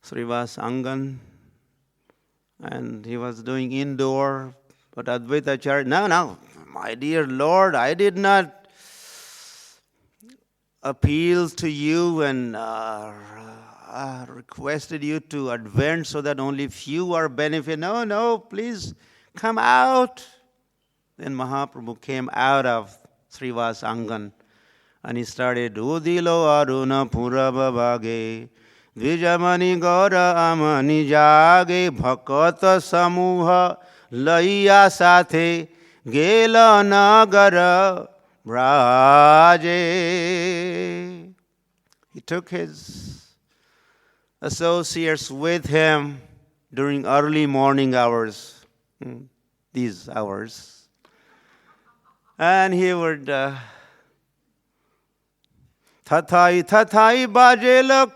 Srivas Angan, and he was doing indoor, but Advaita Acharya, no, my dear Lord, I did not appeal to you and requested you to advance so that only few are benefited. No, please come out. Then Mahaprabhu came out of Srivas Angan and he started Udilo Aruna Purava Bhage Vijamani Gaura Amani Jage Bhakata Samuha Laiya Sathe Gela Nagara Braje. He took his associates with him during early morning hours, these hours. And he would Tathai bajela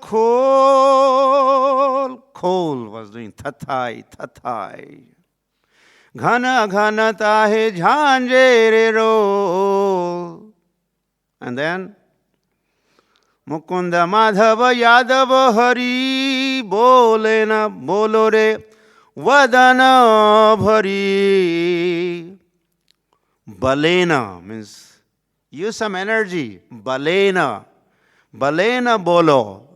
khol was doing tathai. Ghana tahe jhanjere ro. And then Mukunda Madhava Yadava Hari bolena bolore vadana bhari. Balena means use some energy. Balena bolo.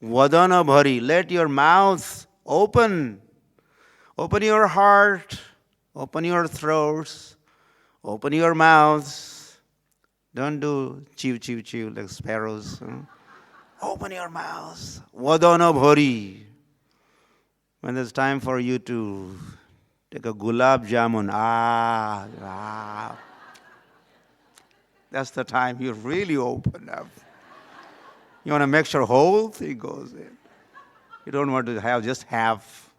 Vadana bhari. Let your mouth open. Open your heart. Open your throats. Open your mouths. Don't do chew like sparrows. Open your mouths. Vadana bhari. When there's time for you to take a gulab jamun. That's the time you really open up. You want to make sure whole thing goes in. You don't want to have just half.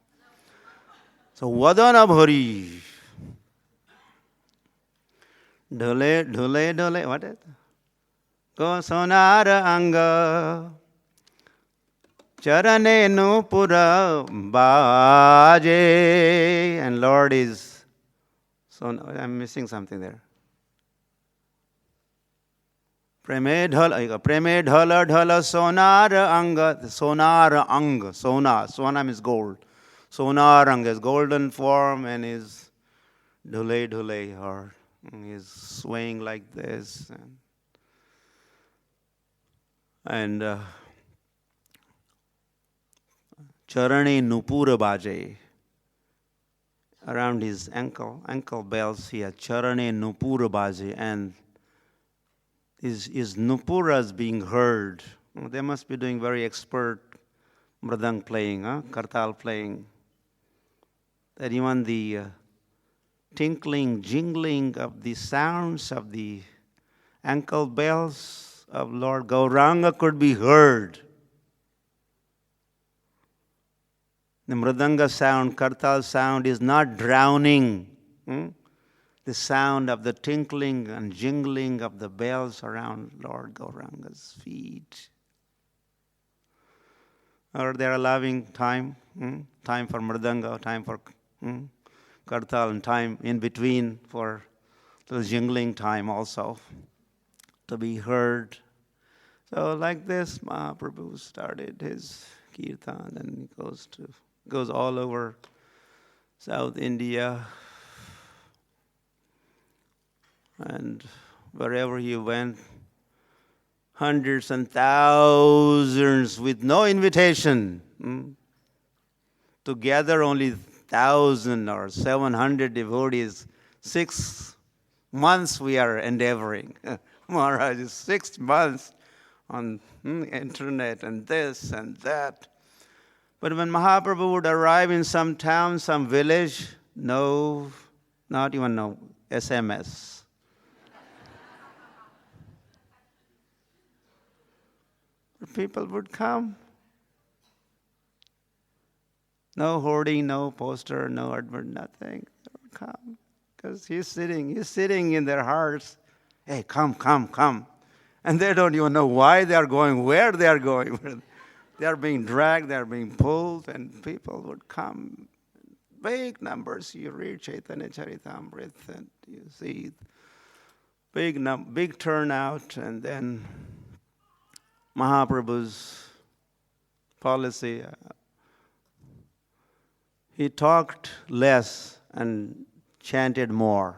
So vadana bhari. Dhule, what is it? Go sonara anga. Charane no pura baje. And Lord is, so I'm missing something there. Preme dhala dhala sonara anga. Sonara anga. Sona means gold. Sonar anga is golden form and is dhule or is swaying like this. And Charane Nupura Baje. Around his ankle bells, he had Charane Nupura Baje, and his Nupuras being heard. They must be doing very expert mridang playing, kartal playing. That even the tinkling, jingling of the sounds of the ankle bells of Lord Gauranga could be heard. The mridanga sound, kartal sound is not drowning the sound of the tinkling and jingling of the bells around Lord Gauranga's feet. Or they're allowing time for mridanga, time for kartal, and time in between for the jingling time also to be heard. So like this, Mahaprabhu started his Kirtan, and he goes all over South India, and wherever he went, hundreds and thousands with no invitation. To gather only 1,000 or 700 devotees, 6 months we are endeavoring. Maharaj is 6 months on internet and this and that. But when Mahaprabhu would arrive in some town, some village, no, not even no SMS. People would come. No hoarding, no poster, no advert, nothing. They would come. Because he's sitting in their hearts. Hey, come. And they don't even know why they are going, where they are going. They are being dragged, they are being pulled, and people would come. Big numbers. You read Chaitanya Charitamrita and you see big turnout, and then Mahaprabhu's policy. He talked less and chanted more.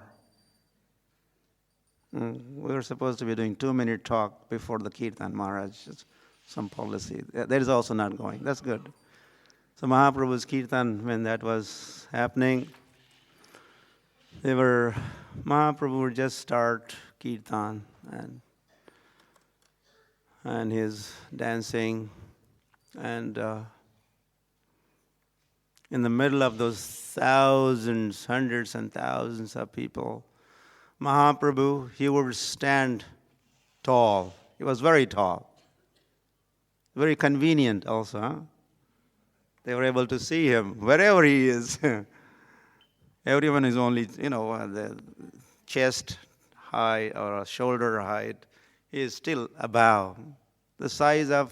We were supposed to be doing 2-minute talk before the Kirtan, Maharaj. Some policy. That is also not going. That's good. So Mahaprabhu's Kirtan, when that was happening, Mahaprabhu would just start Kirtan and his dancing, and in the middle of those thousands, hundreds and thousands of people, Mahaprabhu, he would stand tall. He was very tall. Very convenient also. They were able to see him wherever he is. Everyone is only, the chest high or a shoulder height. He is still above. The size of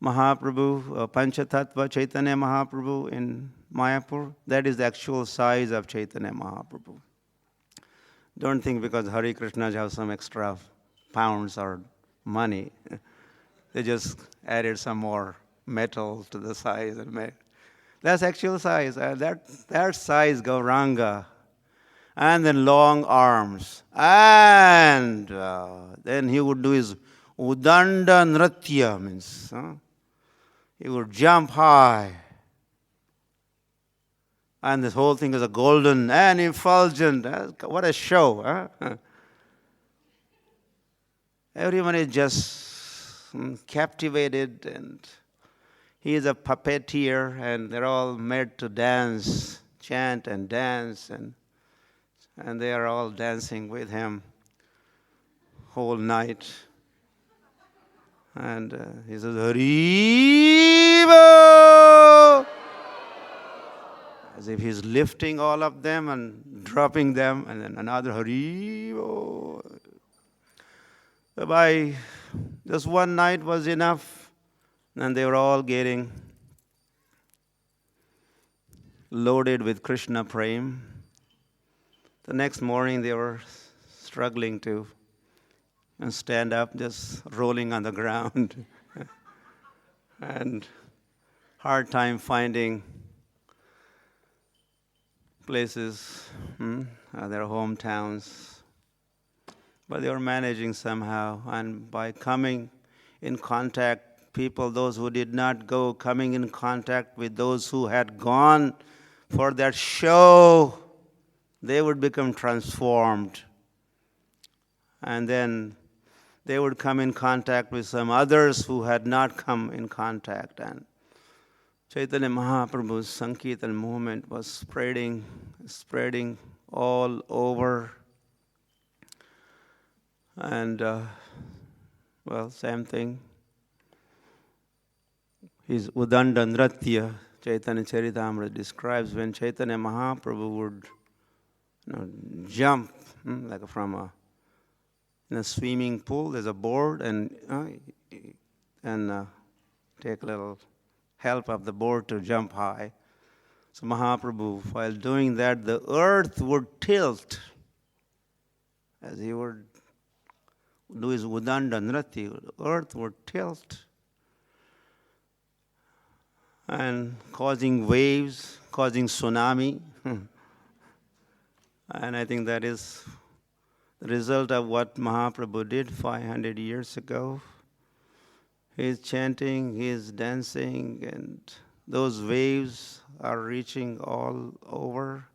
Mahaprabhu, Panchatattva Chaitanya Mahaprabhu in Mayapur, that is the actual size of Chaitanya Mahaprabhu. Don't think because Hare Krishnas have some extra pounds or money. They just added some more metal to the size. That's actual size. That size Gauranga. And then long arms. And then he would do his Udanda Nritya, means he would jump high. And this whole thing is a golden and effulgent. What a show. Everyone is just captivated, and he is a puppeteer, and they're all made to dance, chant and dance, and they are all dancing with him whole night. And he says, Haribo! As if he's lifting all of them and dropping them, and then another Haribo. So by just one night was enough, and they were all getting loaded with Krishna Prem. The next morning they were struggling to and stand up, just rolling on the ground. And hard time finding places, their hometowns. But they were managing somehow, and by coming in contact, people, those who did not go, coming in contact with those who had gone for that show, they would become transformed. And then they would come in contact with some others who had not come in contact. And Chaitanya Mahaprabhu's Sankirtan movement was spreading all over. And, same thing. His Udanda Nratya, Chaitanya Charitamrita describes when Chaitanya Mahaprabhu would jump like from in a swimming pool. There's a board, and take a little help of the board to jump high. So Mahaprabhu, while doing that, the earth would tilt as he would do his Udanda Nratya. The earth would tilt and causing waves, causing tsunami. And I think that is the result of what Mahaprabhu did 500 years ago. He is chanting, he is dancing, and those waves are reaching all over,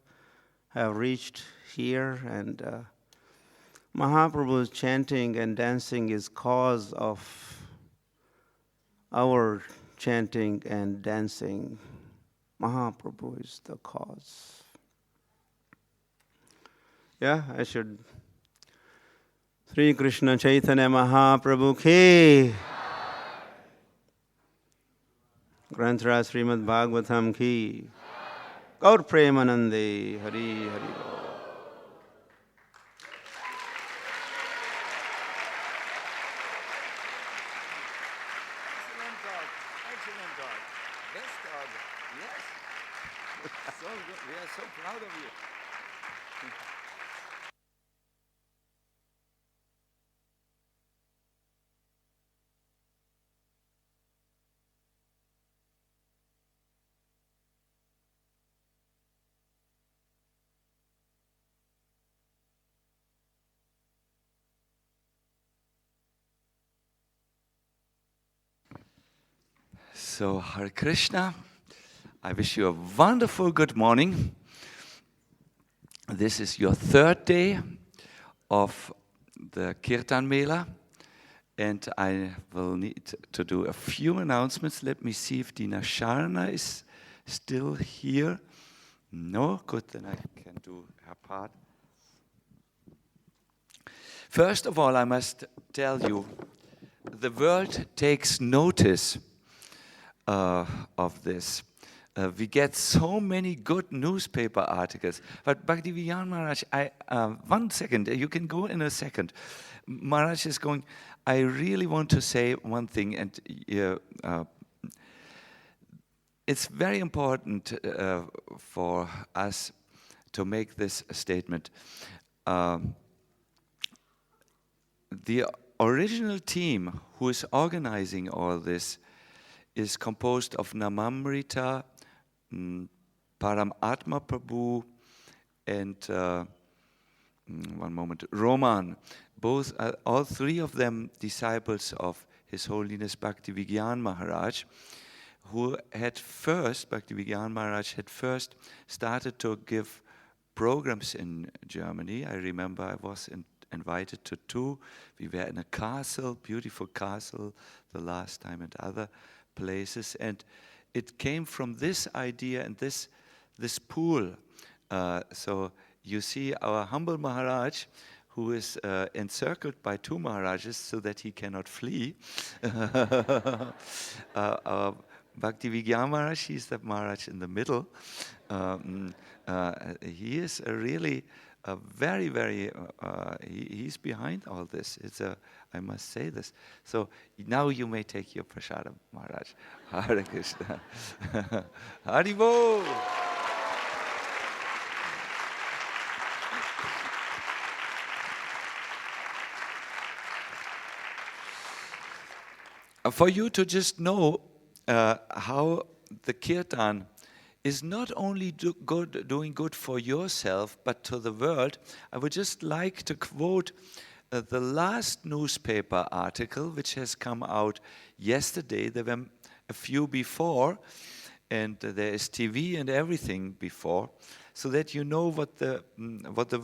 have reached here, and Mahaprabhu's chanting and dancing is cause of our chanting and dancing. Mahaprabhu is the cause. Yeah, I should. Sri Krishna Chaitanya Mahaprabhu ki. Granthra Srimad Bhagavatam ki. Gaur Premanande Hari Hari. Excellent dog. Best dog. Yes. So good. We are so proud of you. So, Hare Krishna, I wish you a wonderful good morning. This is your third day of the Kirtan Mela, and I will need to do a few announcements. Let me see if Dina Sharna is still here. No? Good, then I can do her part. First of all, I must tell you, the world takes notice of this. We get so many good newspaper articles. But Bhaktivedanta Maharaj, 1 second, you can go in a second. Maharaj is going, I really want to say one thing, and it's very important for us to make this statement. The original team who is organizing all this is composed of Namamrita, Paramatma Prabhu, and Roman. All three of them disciples of His Holiness Bhaktivedanta Maharaj, who had first, Bhaktivedanta Maharaj had first started to give programs in Germany. I remember I was invited to 2. We were in a castle, beautiful castle, the last time, and other places, and it came from this idea and this pool. So you see our humble Maharaj, who is encircled by 2 Maharajas so that he cannot flee. Our Bhaktivedanta Maharaj, he's the Maharaj in the middle. He is really a very, very, he's behind all this. I must say this. So now you may take your prasadam, Maharaj. Hare Krishna. Haribo. for you to just know how the Kirtan is not only doing good for yourself, but to the world, I would just like to quote the last newspaper article, which has come out yesterday. There were a few before, and there is TV and everything before, so that you know what the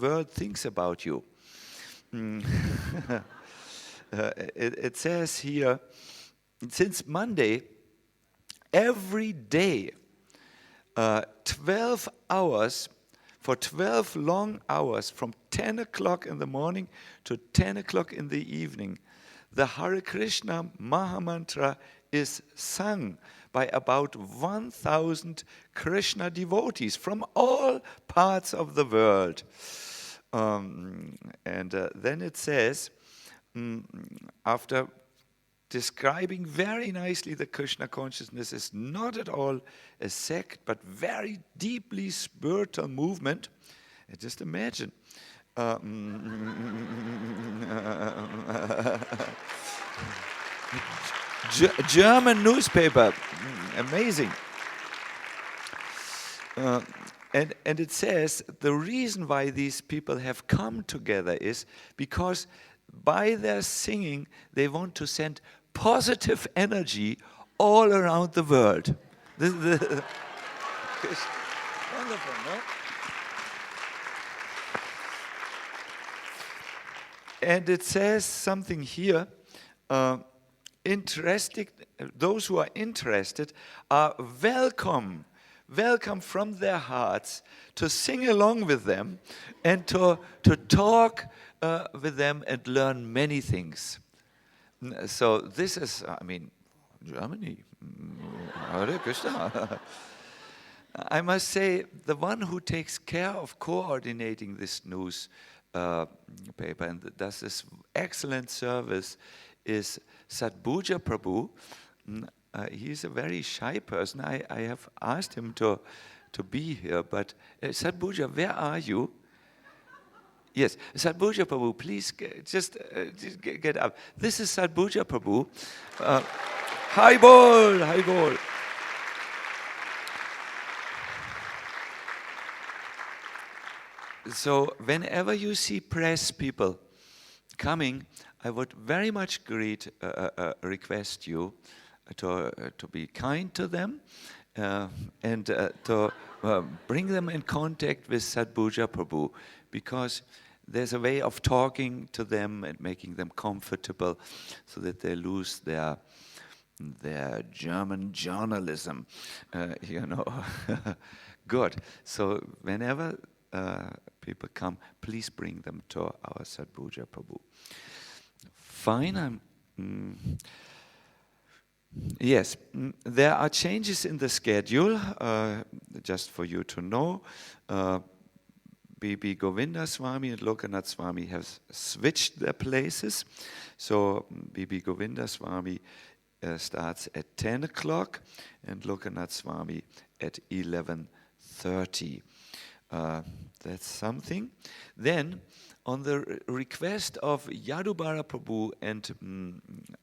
world thinks about you. It says here, since Monday, every day, 12 hours, for 12 long hours, from 10 o'clock in the morning to 10 o'clock in the evening, the Hare Krishna Mahamantra is sung by about 1,000 Krishna devotees from all parts of the world. Then it says, after describing very nicely the Krishna consciousness is not at all a sect, but very deeply spiritual movement. Just imagine. German newspaper, amazing. And it says the reason why these people have come together is because by their singing they want to send positive energy all around the world. This is wonderful, no? And it says something here. Those who are interested are welcome from their hearts to sing along with them and to talk with them and learn many things. So this is, Germany. Hare Krishna. I must say, the one who takes care of coordinating this news paper and does this excellent service is Sadbhuja Prabhu. He's a very shy person. I have asked him to be here, but Sadbhuja, where are you? Yes, Sadbhuja Prabhu, please just get up. This is Sadbhuja Prabhu. Hi bol, hi bol. So whenever you see press people coming, I would very much request you to be kind to them and to bring them in contact with Sadbhuja Prabhu, because there's a way of talking to them and making them comfortable so that they lose their German journalism, Good. So whenever people come, please bring them to our Sadbhuja Prabhu. Fine. Yes, there are changes in the schedule, just for you to know. B.B. Govinda Swami and Lokanath Swami have switched their places. So B.B. Govinda Swami starts at 10 o'clock and Lokanath Swami at 11:30. That's something. Then, on the request of Yadubara Prabhu and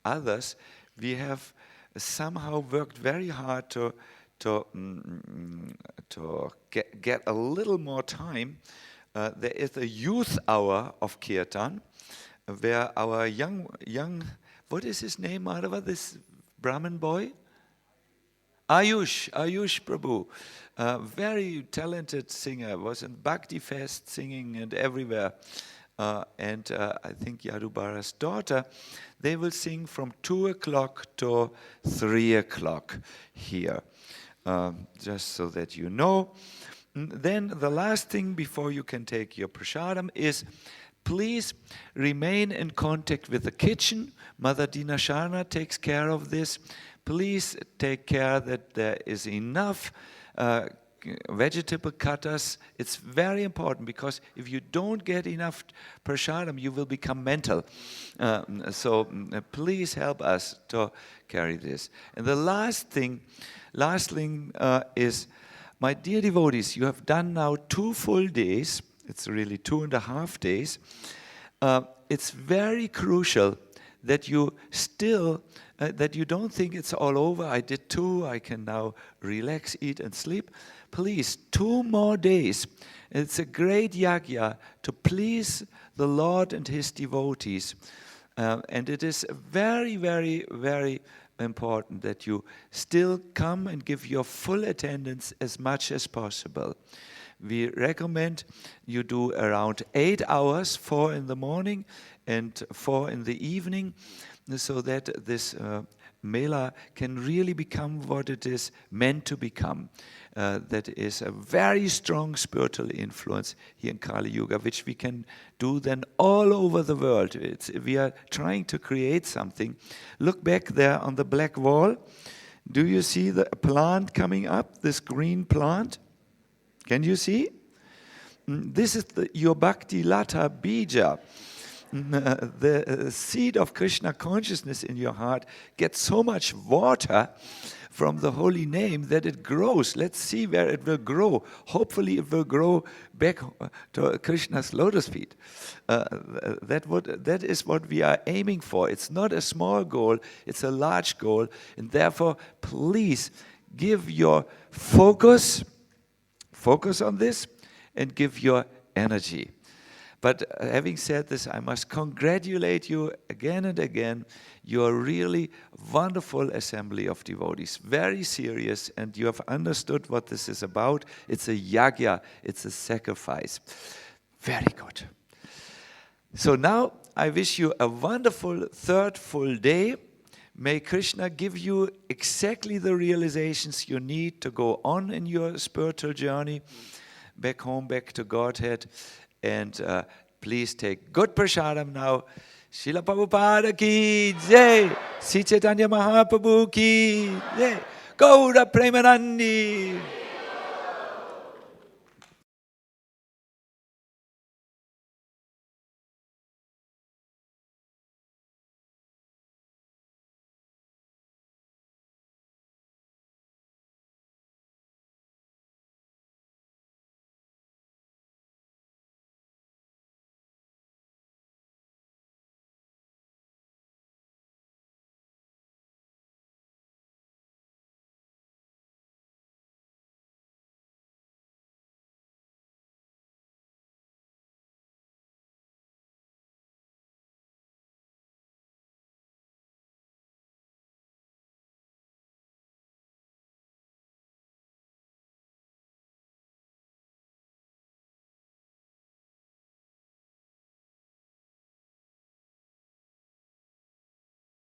others, we have somehow worked very hard to get a little more time. There is a youth hour of Kirtan, where our young, what is his name, Madhava, this Brahmin boy? Ayush Prabhu, very talented singer, was in Bhakti Fest singing and everywhere. And I think Yadubara's daughter, they will sing from 2 o'clock to 3 o'clock here, just so that you know. Then the last thing before you can take your prasadam is, please remain in contact with the kitchen. Mother Dina Sharna takes care of this. Please take care that there is enough vegetable cutters. It's very important, because if you don't get enough prasadam, you will become mental. So please help us to carry this. And the last thing is, my dear devotees, you have done now 2 full days. It's really 2.5 days. It's very crucial that you still that you don't think it's all over. I did 2, I can now relax, eat and sleep. Please, 2 more days. It's a great yagya to please the Lord and His devotees. And it is very, very, very important that you still come and give your full attendance as much as possible. We recommend you do around 8 hours, 4 in the morning and 4 in the evening, so that this Mela can really become what it is meant to become. That is a very strong spiritual influence here in Kali Yuga, which we can do then all over the world. We are trying to create something. Look back there on the black wall. Do you see the plant coming up, this green plant? Can you see? This is your Bhakti Lata Bija. The seed of Krishna consciousness in your heart gets so much water from the holy name that it grows. Let's see where it will grow. Hopefully it will grow back to Krishna's lotus feet. That is what we are aiming for. It's not a small goal, it's a large goal. And therefore, please give your focus on this and give your energy. But having said this, I must congratulate you again and again. You are really wonderful assembly of devotees, very serious, and you have understood what this is about. It's a yagya, it's a sacrifice. Very good. So now I wish you a wonderful 3rd full day. May Krishna give you exactly the realizations you need to go on in your spiritual journey, back home, back to Godhead. And please take good prasadam now. Srila Prabhupada ki jai. Sri Chaitanya Mahaprabhu ki jai. Gaura Premanandi.